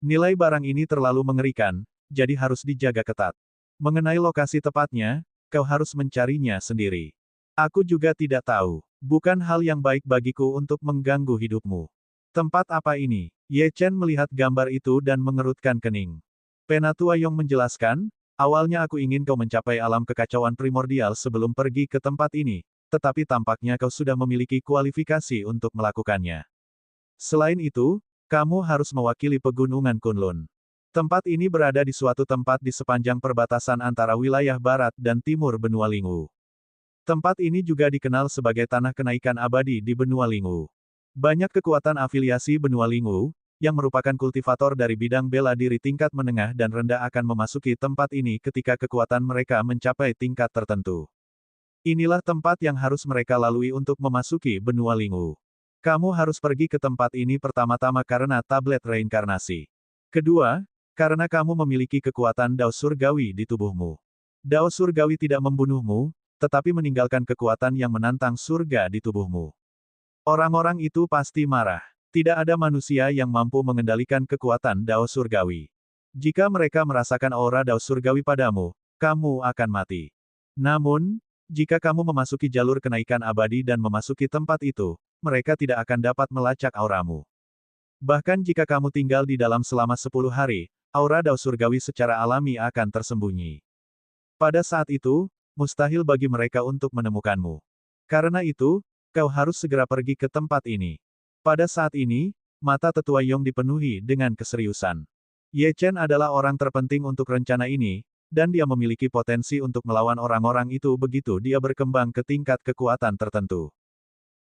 Nilai barang ini terlalu mengerikan, jadi harus dijaga ketat. Mengenai lokasi tepatnya, kau harus mencarinya sendiri. Aku juga tidak tahu. Bukan hal yang baik bagiku untuk mengganggu hidupmu. Tempat apa ini? Ye Chen melihat gambar itu dan mengerutkan kening. Penatua Yong menjelaskan, awalnya aku ingin kau mencapai alam kekacauan primordial sebelum pergi ke tempat ini, tetapi tampaknya kau sudah memiliki kualifikasi untuk melakukannya. Selain itu, kamu harus mewakili pegunungan Kunlun. Tempat ini berada di suatu tempat di sepanjang perbatasan antara wilayah barat dan timur benua Lingwu. Tempat ini juga dikenal sebagai tanah kenaikan abadi di benua Lingwu. Banyak kekuatan afiliasi benua Lingwu, yang merupakan kultivator dari bidang bela diri tingkat menengah dan rendah akan memasuki tempat ini ketika kekuatan mereka mencapai tingkat tertentu. Inilah tempat yang harus mereka lalui untuk memasuki benua Lingwu. Kamu harus pergi ke tempat ini pertama-tama karena tablet reinkarnasi. Kedua, karena kamu memiliki kekuatan Dao Surgawi di tubuhmu. Dao Surgawi tidak membunuhmu, tetapi meninggalkan kekuatan yang menantang surga di tubuhmu. Orang-orang itu pasti marah. Tidak ada manusia yang mampu mengendalikan kekuatan Dao Surgawi. Jika mereka merasakan aura Dao Surgawi padamu, kamu akan mati. Namun, jika kamu memasuki jalur kenaikan abadi dan memasuki tempat itu, mereka tidak akan dapat melacak auramu. Bahkan jika kamu tinggal di dalam selama 10 hari, aura Dao Surgawi secara alami akan tersembunyi. Pada saat itu, mustahil bagi mereka untuk menemukanmu. Karena itu, kau harus segera pergi ke tempat ini. Pada saat ini, mata Tetua Yong dipenuhi dengan keseriusan. Ye Chen adalah orang terpenting untuk rencana ini, dan dia memiliki potensi untuk melawan orang-orang itu begitu dia berkembang ke tingkat kekuatan tertentu.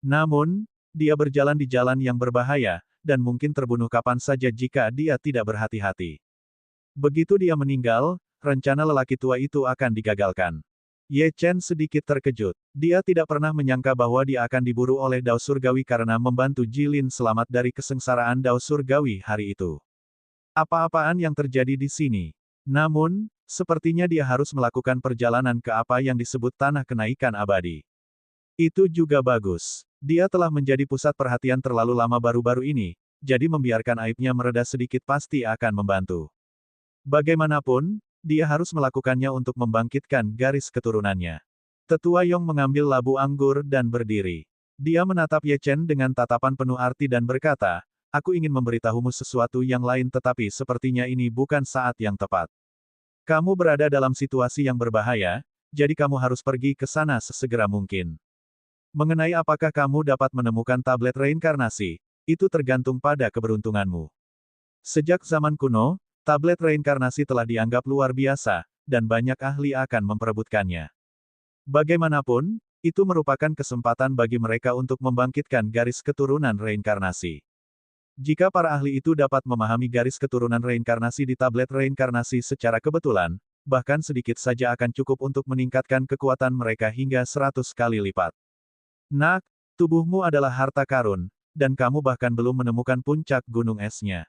Namun, dia berjalan di jalan yang berbahaya, dan mungkin terbunuh kapan saja jika dia tidak berhati-hati. Begitu dia meninggal, rencana lelaki tua itu akan digagalkan. Ye Chen sedikit terkejut. Dia tidak pernah menyangka bahwa dia akan diburu oleh Dao Surgawi karena membantu Jilin selamat dari kesengsaraan Dao Surgawi hari itu. Apa-apaan yang terjadi di sini? Namun, sepertinya dia harus melakukan perjalanan ke apa yang disebut tanah kenaikan abadi. Itu juga bagus. Dia telah menjadi pusat perhatian terlalu lama baru-baru ini, jadi membiarkan aibnya mereda sedikit pasti akan membantu. Bagaimanapun, dia harus melakukannya untuk membangkitkan garis keturunannya. Tetua Yong mengambil labu anggur dan berdiri. Dia menatap Ye Chen dengan tatapan penuh arti dan berkata, aku ingin memberitahumu sesuatu yang lain tetapi sepertinya ini bukan saat yang tepat. Kamu berada dalam situasi yang berbahaya, jadi kamu harus pergi ke sana sesegera mungkin. Mengenai apakah kamu dapat menemukan tablet reinkarnasi, itu tergantung pada keberuntunganmu. Sejak zaman kuno, tablet reinkarnasi telah dianggap luar biasa, dan banyak ahli akan memperebutkannya. Bagaimanapun, itu merupakan kesempatan bagi mereka untuk membangkitkan garis keturunan reinkarnasi. Jika para ahli itu dapat memahami garis keturunan reinkarnasi di tablet reinkarnasi secara kebetulan, bahkan sedikit saja akan cukup untuk meningkatkan kekuatan mereka hingga 100 kali lipat. Nak, tubuhmu adalah harta karun, dan kamu bahkan belum menemukan puncak gunung esnya.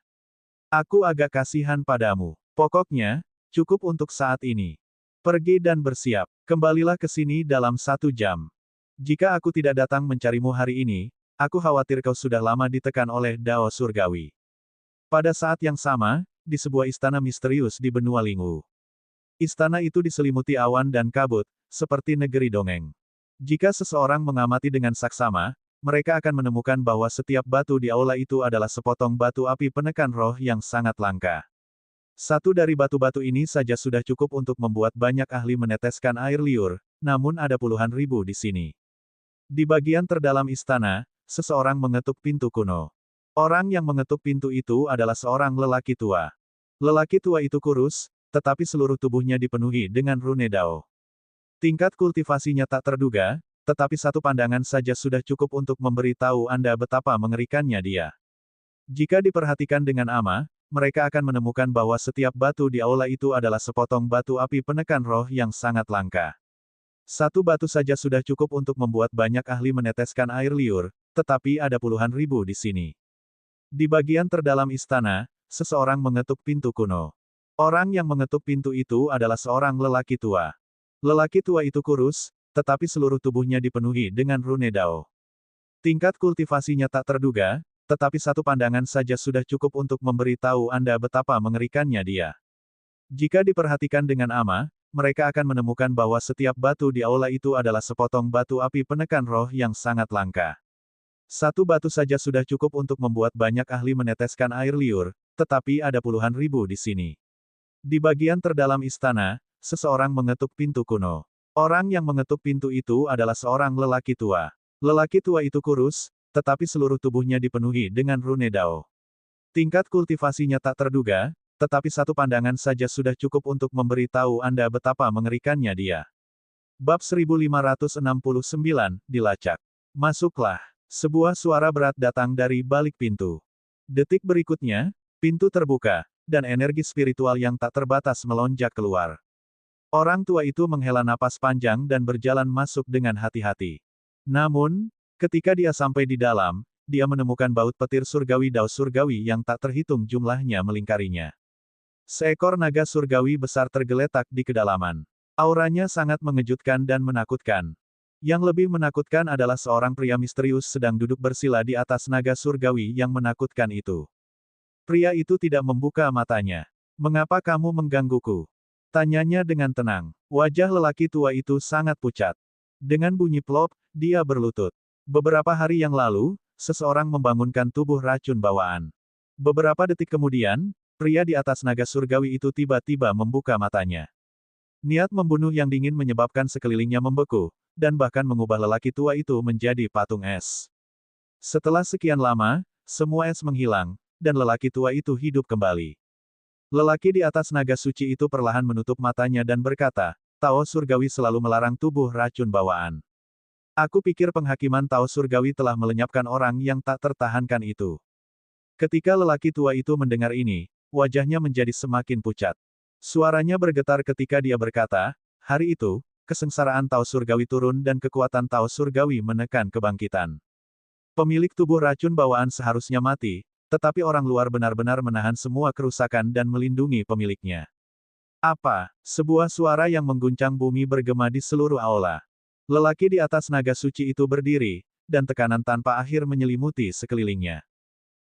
Aku agak kasihan padamu. Pokoknya, cukup untuk saat ini. Pergi dan bersiap. Kembalilah ke sini dalam 1 jam. Jika aku tidak datang mencarimu hari ini, aku khawatir kau sudah lama ditekan oleh Dao Surgawi. Pada saat yang sama, di sebuah istana misterius di benua Lingwu. Istana itu diselimuti awan dan kabut, seperti negeri dongeng. Jika seseorang mengamati dengan saksama, mereka akan menemukan bahwa setiap batu di aula itu adalah sepotong batu api penekan roh yang sangat langka. Satu dari batu-batu ini saja sudah cukup untuk membuat banyak ahli meneteskan air liur, namun ada puluhan ribu di sini. Di bagian terdalam istana, seseorang mengetuk pintu kuno. Orang yang mengetuk pintu itu adalah seorang lelaki tua. Lelaki tua itu kurus, tetapi seluruh tubuhnya dipenuhi dengan rune Dao. Tingkat kultivasinya tak terduga, tetapi satu pandangan saja sudah cukup untuk memberitahu Anda betapa mengerikannya dia. Jika diperhatikan dengan ama, mereka akan menemukan bahwa setiap batu di aula itu adalah sepotong batu api penekan roh yang sangat langka. Satu batu saja sudah cukup untuk membuat banyak ahli meneteskan air liur, tetapi ada puluhan ribu di sini. Di bagian terdalam istana, seseorang mengetuk pintu kuno. Orang yang mengetuk pintu itu adalah seorang lelaki tua. Lelaki tua itu kurus, tetapi seluruh tubuhnya dipenuhi dengan rune Dao. Tingkat kultivasinya tak terduga, tetapi satu pandangan saja sudah cukup untuk memberitahu Anda betapa mengerikannya dia. Jika diperhatikan dengan ama, mereka akan menemukan bahwa setiap batu di aula itu adalah sepotong batu api penekan roh yang sangat langka. Satu batu saja sudah cukup untuk membuat banyak ahli meneteskan air liur, tetapi ada puluhan ribu di sini. Di bagian terdalam istana, seseorang mengetuk pintu kuno. Orang yang mengetuk pintu itu adalah seorang lelaki tua. Lelaki tua itu kurus, tetapi seluruh tubuhnya dipenuhi dengan rune Dao. Tingkat kultivasinya tak terduga, tetapi satu pandangan saja sudah cukup untuk memberitahu Anda betapa mengerikannya dia. Bab 1569, dilacak. Masuklah. Sebuah suara berat datang dari balik pintu. Detik berikutnya, pintu terbuka, dan energi spiritual yang tak terbatas melonjak keluar. Orang tua itu menghela napas panjang dan berjalan masuk dengan hati-hati. Namun, ketika dia sampai di dalam, dia menemukan baut petir surgawi Dao surgawi yang tak terhitung jumlahnya melingkarinya. Seekor naga surgawi besar tergeletak di kedalaman. Auranya sangat mengejutkan dan menakutkan. Yang lebih menakutkan adalah seorang pria misterius sedang duduk bersila di atas naga surgawi yang menakutkan itu. Pria itu tidak membuka matanya. "Mengapa kamu menggangguku?" tanyanya dengan tenang. Wajah lelaki tua itu sangat pucat. Dengan bunyi plop, dia berlutut. Beberapa hari yang lalu, seseorang membangunkan tubuh racun bawaan. Beberapa detik kemudian, pria di atas naga surgawi itu tiba-tiba membuka matanya. Niat membunuh yang dingin menyebabkan sekelilingnya membeku, dan bahkan mengubah lelaki tua itu menjadi patung es. Setelah sekian lama, semua es menghilang, dan lelaki tua itu hidup kembali. Lelaki di atas naga suci itu perlahan menutup matanya dan berkata, "Tao surgawi selalu melarang tubuh racun bawaan. Aku pikir penghakiman Tao surgawi telah melenyapkan orang yang tak tertahankan itu." Ketika lelaki tua itu mendengar ini, wajahnya menjadi semakin pucat. Suaranya bergetar ketika dia berkata, "Hari itu, kesengsaraan Tao surgawi turun dan kekuatan Tao surgawi menekan kebangkitan. Pemilik tubuh racun bawaan seharusnya mati, tetapi orang luar benar-benar menahan semua kerusakan dan melindungi pemiliknya." Apa? Sebuah suara yang mengguncang bumi bergema di seluruh aula. Lelaki di atas naga suci itu berdiri, dan tekanan tanpa akhir menyelimuti sekelilingnya.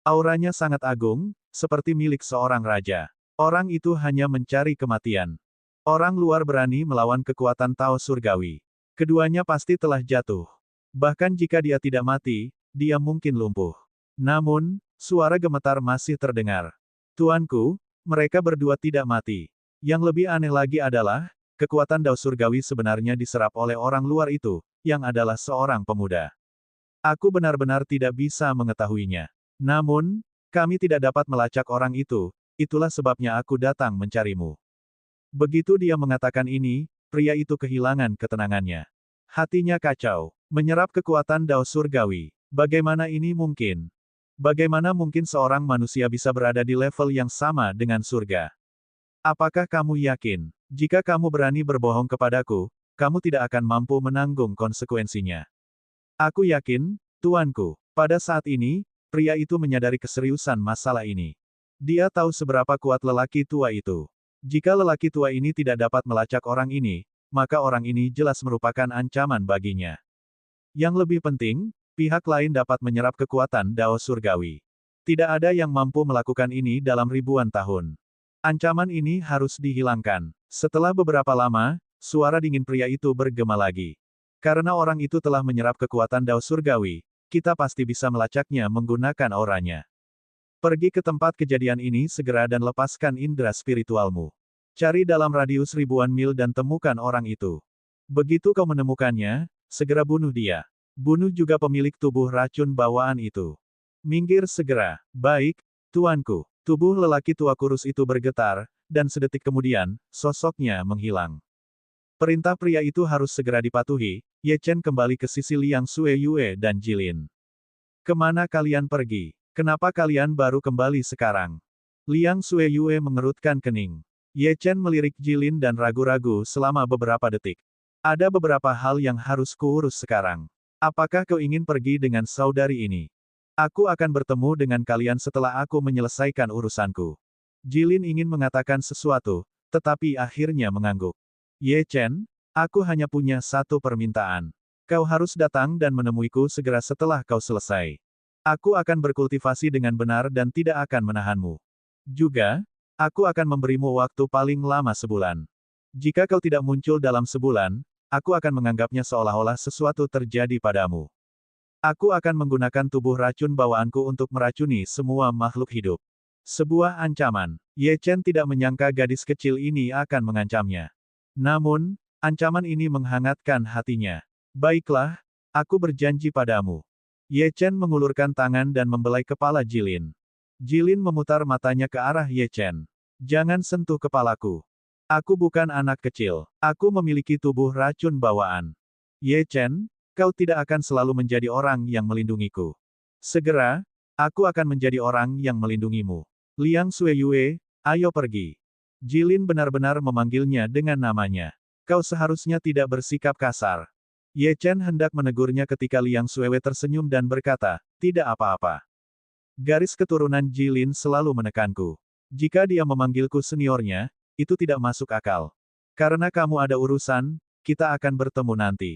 Auranya sangat agung, seperti milik seorang raja. Orang itu hanya mencari kematian. Orang luar berani melawan kekuatan Tao surgawi. Keduanya pasti telah jatuh. Bahkan jika dia tidak mati, dia mungkin lumpuh. Namun, suara gemetar masih terdengar. "Tuanku, mereka berdua tidak mati." Yang lebih aneh lagi adalah, kekuatan Dao surgawi sebenarnya diserap oleh orang luar itu, yang adalah seorang pemuda. Aku benar-benar tidak bisa mengetahuinya. Namun, kami tidak dapat melacak orang itu, itulah sebabnya aku datang mencarimu. Begitu dia mengatakan ini, pria itu kehilangan ketenangannya. Hatinya kacau. Menyerap kekuatan Dao surgawi. Bagaimana ini mungkin? Bagaimana mungkin seorang manusia bisa berada di level yang sama dengan surga? Apakah kamu yakin, jika kamu berani berbohong kepadaku, kamu tidak akan mampu menanggung konsekuensinya? Aku yakin, tuanku. Pada saat ini, pria itu menyadari keseriusan masalah ini. Dia tahu seberapa kuat lelaki tua itu. Jika lelaki tua ini tidak dapat melacak orang ini, maka orang ini jelas merupakan ancaman baginya. Yang lebih penting, pihak lain dapat menyerap kekuatan Dao Surgawi. Tidak ada yang mampu melakukan ini dalam ribuan tahun. Ancaman ini harus dihilangkan. Setelah beberapa lama, suara dingin pria itu bergema lagi. Karena orang itu telah menyerap kekuatan Dao Surgawi, kita pasti bisa melacaknya menggunakan auranya. Pergi ke tempat kejadian ini segera dan lepaskan indera spiritualmu. Cari dalam radius ribuan mil dan temukan orang itu. Begitu kau menemukannya, segera bunuh dia. Bunuh juga pemilik tubuh racun bawaan itu. Minggir segera. Baik, tuanku. Tubuh lelaki tua kurus itu bergetar, dan sedetik kemudian, sosoknya menghilang. Perintah pria itu harus segera dipatuhi. Ye Chen kembali ke sisi Liang Sueyue dan Jilin. Kemana kalian pergi? Kenapa kalian baru kembali sekarang? Liang Sueyue mengerutkan kening. Ye Chen melirik Jilin dan ragu-ragu selama beberapa detik. Ada beberapa hal yang harus kuurus sekarang. Apakah kau ingin pergi dengan saudari ini? Aku akan bertemu dengan kalian setelah aku menyelesaikan urusanku. Jilin ingin mengatakan sesuatu, tetapi akhirnya mengangguk. Ye Chen, aku hanya punya satu permintaan. Kau harus datang dan menemuiku segera setelah kau selesai. Aku akan berkultivasi dengan benar dan tidak akan menahanmu. Juga, aku akan memberimu waktu paling lama sebulan. Jika kau tidak muncul dalam sebulan, aku akan menganggapnya seolah-olah sesuatu terjadi padamu. Aku akan menggunakan tubuh racun bawaanku untuk meracuni semua makhluk hidup. Sebuah ancaman. Ye Chen tidak menyangka gadis kecil ini akan mengancamnya. Namun, ancaman ini menghangatkan hatinya. Baiklah, aku berjanji padamu. Ye Chen mengulurkan tangan dan membelai kepala Jilin. Jilin memutar matanya ke arah Ye Chen. Jangan sentuh kepalaku. Aku bukan anak kecil. Aku memiliki tubuh racun bawaan. Ye Chen, kau tidak akan selalu menjadi orang yang melindungiku. Segera, aku akan menjadi orang yang melindungimu. Liang Sueyue, ayo pergi. Jilin benar-benar memanggilnya dengan namanya. Kau seharusnya tidak bersikap kasar. Ye Chen hendak menegurnya ketika Liang Sueyue tersenyum dan berkata, tidak apa-apa. Garis keturunan Jilin selalu menekanku. Jika dia memanggilku seniornya, itu tidak masuk akal. Karena kamu ada urusan, kita akan bertemu nanti.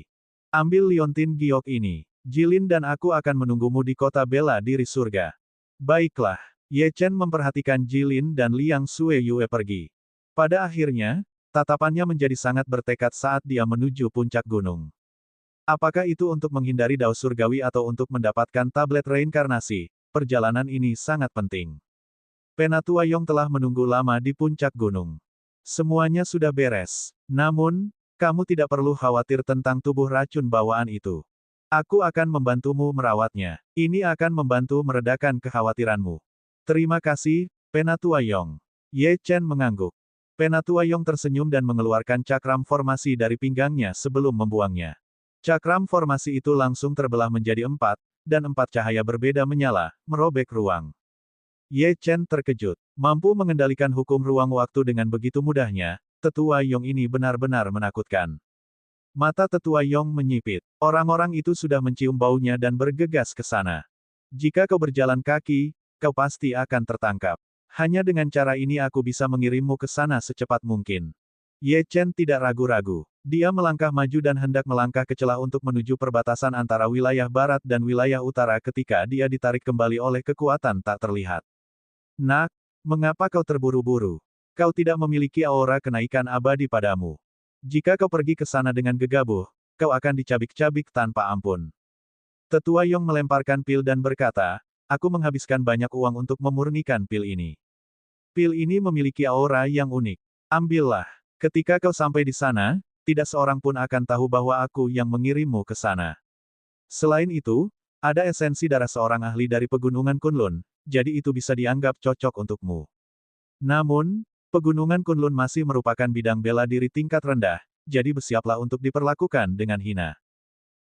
Ambil liontin giok ini. Jilin dan aku akan menunggumu di kota bela diri surga. Baiklah. Ye Chen memperhatikan Jilin dan Liang Sueyue pergi. Pada akhirnya, tatapannya menjadi sangat bertekad saat dia menuju puncak gunung. Apakah itu untuk menghindari Dao Surgawi atau untuk mendapatkan tablet reinkarnasi? Perjalanan ini sangat penting. Penatua Yong telah menunggu lama di puncak gunung. Semuanya sudah beres. Namun, kamu tidak perlu khawatir tentang tubuh racun bawaan itu. Aku akan membantumu merawatnya. Ini akan membantu meredakan kekhawatiranmu. Terima kasih, Penatua Yong. Ye Chen mengangguk. Penatua Yong tersenyum dan mengeluarkan cakram formasi dari pinggangnya sebelum membuangnya. Cakram formasi itu langsung terbelah menjadi 4, dan 4 cahaya berbeda menyala, merobek ruang. Ye Chen terkejut. Mampu mengendalikan hukum ruang waktu dengan begitu mudahnya, Tetua Yong ini benar-benar menakutkan. Mata Tetua Yong menyipit. Orang-orang itu sudah mencium baunya dan bergegas ke sana. Jika kau berjalan kaki, kau pasti akan tertangkap. Hanya dengan cara ini aku bisa mengirimmu ke sana secepat mungkin. Ye Chen tidak ragu-ragu. Dia melangkah maju dan hendak melangkah ke celah untuk menuju perbatasan antara wilayah barat dan wilayah utara ketika dia ditarik kembali oleh kekuatan tak terlihat. Nak, mengapa kau terburu-buru? Kau tidak memiliki aura kenaikan abadi padamu. Jika kau pergi ke sana dengan gegabah, kau akan dicabik-cabik tanpa ampun. Tetua Yong melemparkan pil dan berkata, aku menghabiskan banyak uang untuk memurnikan pil ini. Pil ini memiliki aura yang unik. Ambillah. Ketika kau sampai di sana, tidak seorang pun akan tahu bahwa aku yang mengirimmu ke sana. Selain itu, ada esensi darah seorang ahli dari pegunungan Kunlun, jadi itu bisa dianggap cocok untukmu. Namun, pegunungan Kunlun masih merupakan bidang bela diri tingkat rendah, jadi bersiaplah untuk diperlakukan dengan hina.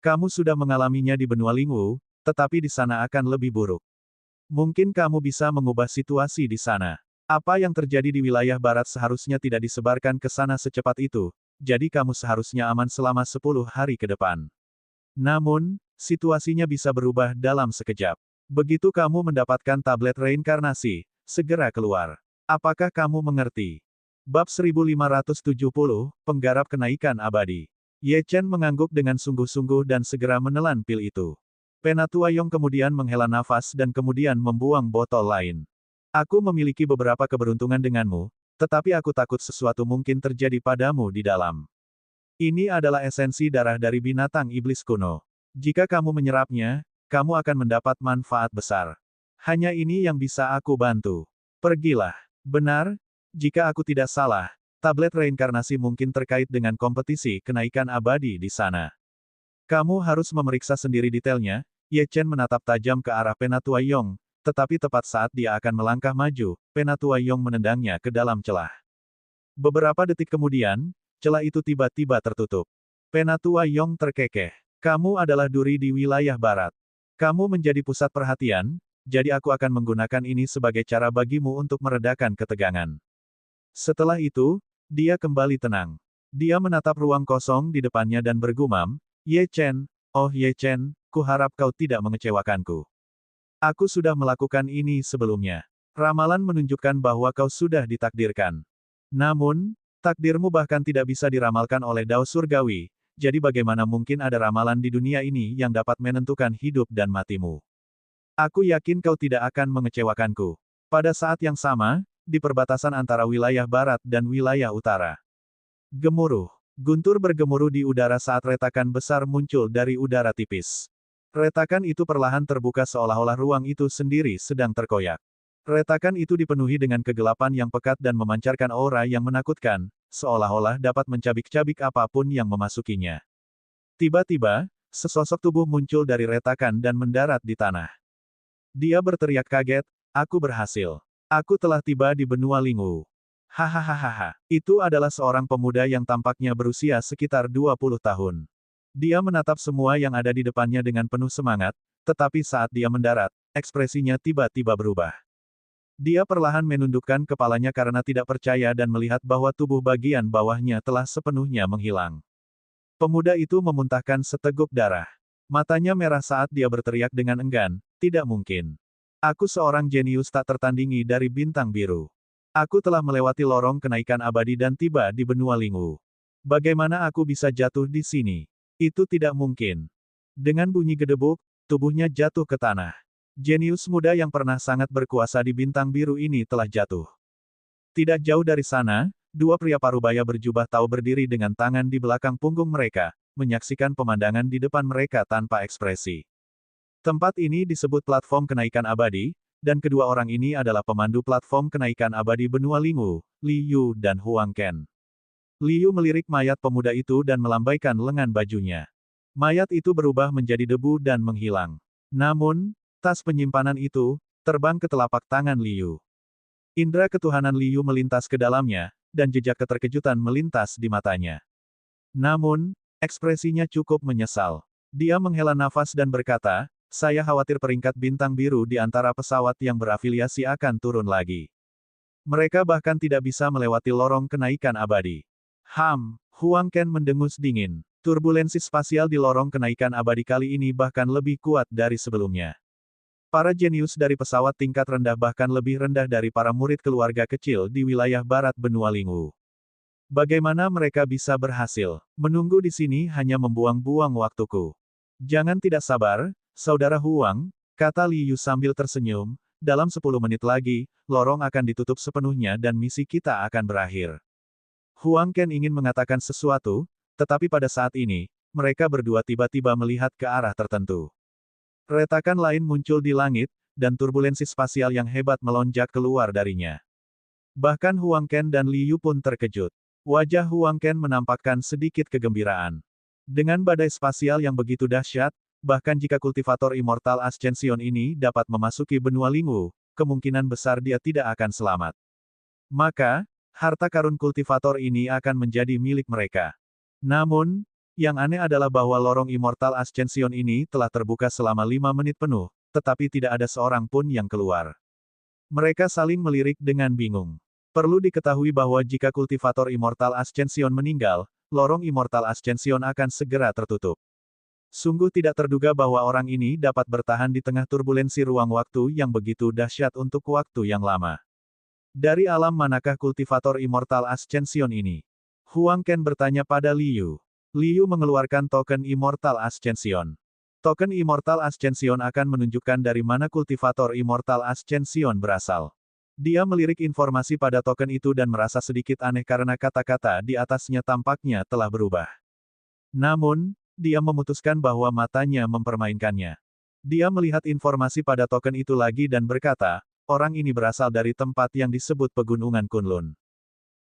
Kamu sudah mengalaminya di benua Lingwu, tetapi di sana akan lebih buruk. Mungkin kamu bisa mengubah situasi di sana. Apa yang terjadi di wilayah barat seharusnya tidak disebarkan ke sana secepat itu, jadi kamu seharusnya aman selama 10 hari ke depan. Namun, situasinya bisa berubah dalam sekejap. Begitu kamu mendapatkan tablet reinkarnasi, segera keluar. Apakah kamu mengerti? Bab 1570, Penggarap Kenaikan Abadi. Ye Chen mengangguk dengan sungguh-sungguh dan segera menelan pil itu. Penatua Yong kemudian menghela nafas dan kemudian membuang botol lain. Aku memiliki beberapa keberuntungan denganmu, tetapi aku takut sesuatu mungkin terjadi padamu di dalam. Ini adalah esensi darah dari binatang iblis kuno. Jika kamu menyerapnya, kamu akan mendapat manfaat besar. Hanya ini yang bisa aku bantu. Pergilah. Benar, jika aku tidak salah, tablet reinkarnasi mungkin terkait dengan kompetisi kenaikan abadi di sana. Kamu harus memeriksa sendiri detailnya. Ye Chen menatap tajam ke arah Penatua Yong, tetapi tepat saat dia akan melangkah maju, Penatua Yong menendangnya ke dalam celah. Beberapa detik kemudian, celah itu tiba-tiba tertutup. Penatua Yong terkekeh. Kamu adalah duri di wilayah barat. Kamu menjadi pusat perhatian, jadi aku akan menggunakan ini sebagai cara bagimu untuk meredakan ketegangan. Setelah itu, dia kembali tenang. Dia menatap ruang kosong di depannya dan bergumam, Ye Chen, oh Ye Chen, kuharap kau tidak mengecewakanku. Aku sudah melakukan ini sebelumnya. Ramalan menunjukkan bahwa kau sudah ditakdirkan. Namun, takdirmu bahkan tidak bisa diramalkan oleh Dao Surgawi, jadi bagaimana mungkin ada ramalan di dunia ini yang dapat menentukan hidup dan matimu. Aku yakin kau tidak akan mengecewakanku. Pada saat yang sama, di perbatasan antara wilayah barat dan wilayah utara. Gemuruh. Guntur bergemuruh di udara saat retakan besar muncul dari udara tipis. Retakan itu perlahan terbuka seolah-olah ruang itu sendiri sedang terkoyak. Retakan itu dipenuhi dengan kegelapan yang pekat dan memancarkan aura yang menakutkan, seolah-olah dapat mencabik-cabik apapun yang memasukinya. Tiba-tiba, sesosok tubuh muncul dari retakan dan mendarat di tanah. Dia berteriak kaget, aku berhasil. Aku telah tiba di benua Lingwu. Hahaha. Itu adalah seorang pemuda yang tampaknya berusia sekitar 20 tahun. Dia menatap semua yang ada di depannya dengan penuh semangat, tetapi saat dia mendarat, ekspresinya tiba-tiba berubah. Dia perlahan menundukkan kepalanya karena tidak percaya dan melihat bahwa tubuh bagian bawahnya telah sepenuhnya menghilang. Pemuda itu memuntahkan seteguk darah. Matanya merah saat dia berteriak dengan enggan, tidak mungkin. Aku seorang jenius tak tertandingi dari bintang biru. Aku telah melewati lorong kenaikan abadi dan tiba di benua Lingwu. Bagaimana aku bisa jatuh di sini? Itu tidak mungkin. Dengan bunyi gedebuk, tubuhnya jatuh ke tanah. Jenius muda yang pernah sangat berkuasa di bintang biru ini telah jatuh. Tidak jauh dari sana, dua pria parubaya berjubah tahu berdiri dengan tangan di belakang punggung mereka, menyaksikan pemandangan di depan mereka tanpa ekspresi. Tempat ini disebut platform kenaikan abadi, dan kedua orang ini adalah pemandu platform kenaikan abadi benua Lingwu, Li Yu dan Huang Ken. Li Yu melirik mayat pemuda itu dan melambaikan lengan bajunya. Mayat itu berubah menjadi debu dan menghilang. Namun, tas penyimpanan itu terbang ke telapak tangan Li Yu. Indra ketuhanan Li Yu melintas ke dalamnya, dan jejak keterkejutan melintas di matanya. Namun, ekspresinya cukup menyesal. Dia menghela nafas dan berkata, saya khawatir peringkat bintang biru di antara pesawat yang berafiliasi akan turun lagi. Mereka bahkan tidak bisa melewati lorong kenaikan abadi. Huang Ken mendengus dingin. Turbulensi spasial di lorong kenaikan abadi kali ini bahkan lebih kuat dari sebelumnya. Para jenius dari pesawat tingkat rendah bahkan lebih rendah dari para murid keluarga kecil di wilayah barat benua Lingwu. Bagaimana mereka bisa berhasil? Menunggu di sini hanya membuang-buang waktuku. Jangan tidak sabar, Saudara Huang, kata Li Yu sambil tersenyum, dalam 10 menit lagi, lorong akan ditutup sepenuhnya dan misi kita akan berakhir. Huang Ken ingin mengatakan sesuatu, tetapi pada saat ini, mereka berdua tiba-tiba melihat ke arah tertentu. Retakan lain muncul di langit, dan turbulensi spasial yang hebat melonjak keluar darinya. Bahkan Huang Ken dan Li Yu pun terkejut. Wajah Huang Ken menampakkan sedikit kegembiraan. Dengan badai spasial yang begitu dahsyat, bahkan jika kultivator Immortal Ascension ini dapat memasuki benua Lingwu, kemungkinan besar dia tidak akan selamat. Maka, harta karun kultivator ini akan menjadi milik mereka. Namun, yang aneh adalah bahwa lorong Immortal Ascension ini telah terbuka selama 5 menit penuh, tetapi tidak ada seorang pun yang keluar. Mereka saling melirik dengan bingung. Perlu diketahui bahwa jika kultivator Immortal Ascension meninggal, lorong Immortal Ascension akan segera tertutup. Sungguh tidak terduga bahwa orang ini dapat bertahan di tengah turbulensi ruang waktu yang begitu dahsyat untuk waktu yang lama. Dari alam manakah kultivator Immortal Ascension ini? Huang Ken bertanya pada Liu. Liu mengeluarkan token Immortal Ascension. Token Immortal Ascension akan menunjukkan dari mana kultivator Immortal Ascension berasal. Dia melirik informasi pada token itu dan merasa sedikit aneh karena kata-kata di atasnya tampaknya telah berubah. Namun, dia memutuskan bahwa matanya mempermainkannya. Dia melihat informasi pada token itu lagi dan berkata, orang ini berasal dari tempat yang disebut Pegunungan Kunlun.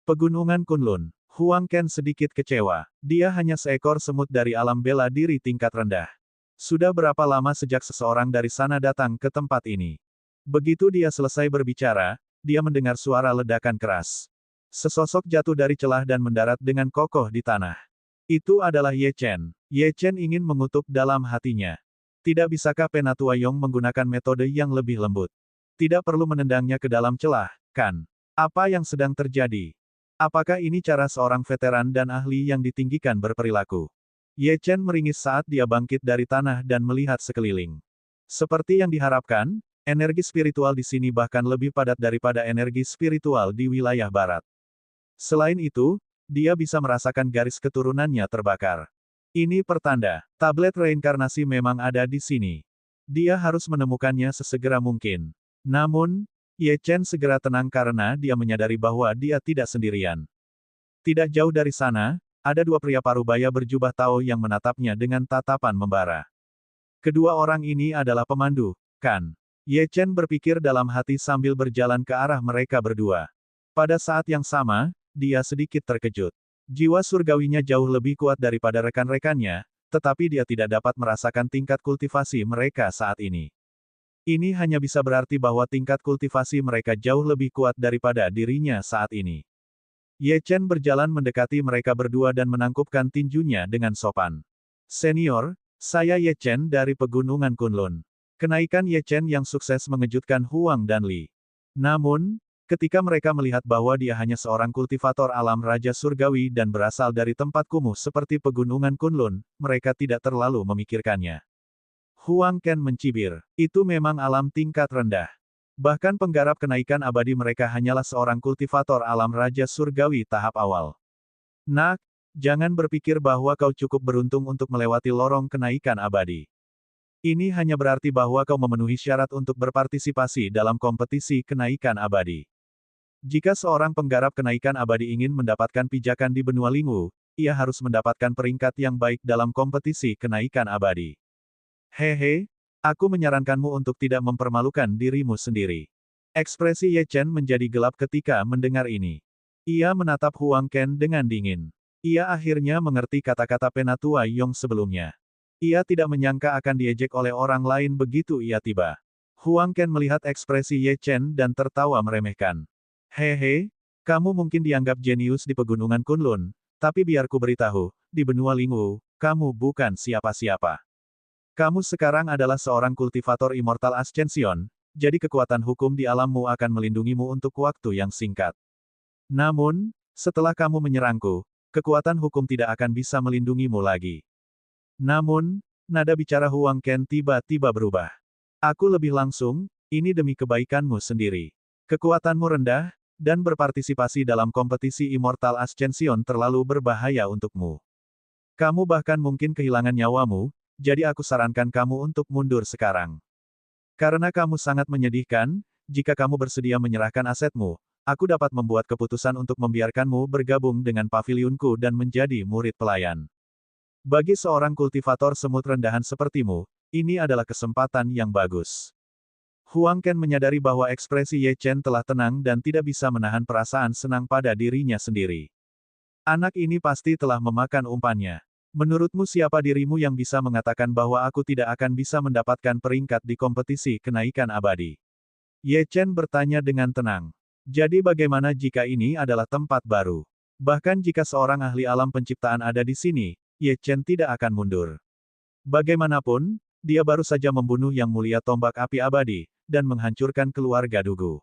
Pegunungan Kunlun. Huang Ken sedikit kecewa. Dia hanya seekor semut dari alam bela diri tingkat rendah. Sudah berapa lama sejak seseorang dari sana datang ke tempat ini? Begitu dia selesai berbicara, dia mendengar suara ledakan keras. Sesosok jatuh dari celah dan mendarat dengan kokoh di tanah. Itu adalah Ye Chen. Ye Chen ingin mengutuk dalam hatinya. Tidak bisakah Penatua Yong menggunakan metode yang lebih lembut? Tidak perlu menendangnya ke dalam celah, kan? Apa yang sedang terjadi? Apakah ini cara seorang veteran dan ahli yang ditinggikan berperilaku? Ye Chen meringis saat dia bangkit dari tanah dan melihat sekeliling. Seperti yang diharapkan, energi spiritual di sini bahkan lebih padat daripada energi spiritual di wilayah barat. Selain itu, dia bisa merasakan garis keturunannya terbakar. Ini pertanda, tablet reinkarnasi memang ada di sini. Dia harus menemukannya sesegera mungkin. Namun, Ye Chen segera tenang karena dia menyadari bahwa dia tidak sendirian. Tidak jauh dari sana, ada dua pria parubaya berjubah Tao yang menatapnya dengan tatapan membara. Kedua orang ini adalah pemandu, kan? Ye Chen berpikir dalam hati sambil berjalan ke arah mereka berdua. Pada saat yang sama, dia sedikit terkejut. Jiwa surgawinya jauh lebih kuat daripada rekan-rekannya, tetapi dia tidak dapat merasakan tingkat kultivasi mereka saat ini. Ini hanya bisa berarti bahwa tingkat kultivasi mereka jauh lebih kuat daripada dirinya saat ini. Ye Chen berjalan mendekati mereka berdua dan menangkupkan tinjunya dengan sopan. Senior, saya Ye Chen dari Pegunungan Kunlun. Kenaikan Ye Chen yang sukses mengejutkan Huang dan Li. Namun, ketika mereka melihat bahwa dia hanya seorang kultivator alam Raja Surgawi dan berasal dari tempat kumuh seperti Pegunungan Kunlun, mereka tidak terlalu memikirkannya. Huang Ken mencibir. Itu memang alam tingkat rendah. Bahkan penggarap kenaikan abadi mereka hanyalah seorang kultivator alam Raja Surgawi tahap awal. Nak, jangan berpikir bahwa kau cukup beruntung untuk melewati lorong kenaikan abadi. Ini hanya berarti bahwa kau memenuhi syarat untuk berpartisipasi dalam kompetisi kenaikan abadi. Jika seorang penggarap kenaikan abadi ingin mendapatkan pijakan di benua Lingwu, ia harus mendapatkan peringkat yang baik dalam kompetisi kenaikan abadi. Hehe, aku menyarankanmu untuk tidak mempermalukan dirimu sendiri. Ekspresi Ye Chen menjadi gelap ketika mendengar ini. Ia menatap Huang Ken dengan dingin. Ia akhirnya mengerti kata-kata Penatua Yong sebelumnya. Ia tidak menyangka akan diejek oleh orang lain begitu ia tiba. Huang Ken melihat ekspresi Ye Chen dan tertawa meremehkan. Hehe, kamu mungkin dianggap jenius di Pegunungan Kunlun, tapi biar ku beritahu, di benua Lingwu, kamu bukan siapa-siapa. Kamu sekarang adalah seorang kultivator Immortal Ascension, jadi kekuatan hukum di alammu akan melindungimu untuk waktu yang singkat. Namun, setelah kamu menyerangku, kekuatan hukum tidak akan bisa melindungimu lagi. Namun, nada bicara Huang Ken tiba-tiba berubah. Aku lebih langsung, ini demi kebaikanmu sendiri. Kekuatanmu rendah, dan berpartisipasi dalam kompetisi Immortal Ascension terlalu berbahaya untukmu. Kamu bahkan mungkin kehilangan nyawamu, jadi aku sarankan kamu untuk mundur sekarang. Karena kamu sangat menyedihkan, jika kamu bersedia menyerahkan asetmu, aku dapat membuat keputusan untuk membiarkanmu bergabung dengan pavilionku dan menjadi murid pelayan. Bagi seorang kultivator semut rendahan sepertimu, ini adalah kesempatan yang bagus. Huang Ken menyadari bahwa ekspresi Ye Chen telah tenang dan tidak bisa menahan perasaan senang pada dirinya sendiri. Anak ini pasti telah memakan umpannya. Menurutmu siapa dirimu yang bisa mengatakan bahwa aku tidak akan bisa mendapatkan peringkat di kompetisi kenaikan abadi? Ye Chen bertanya dengan tenang. Jadi bagaimana jika ini adalah tempat baru? Bahkan jika seorang ahli alam penciptaan ada di sini, Ye Chen tidak akan mundur. Bagaimanapun, dia baru saja membunuh Yang Mulia Tombak Api Abadi, dan menghancurkan keluarga Dugu.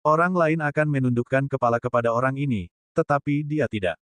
Orang lain akan menundukkan kepala kepada orang ini, tetapi dia tidak.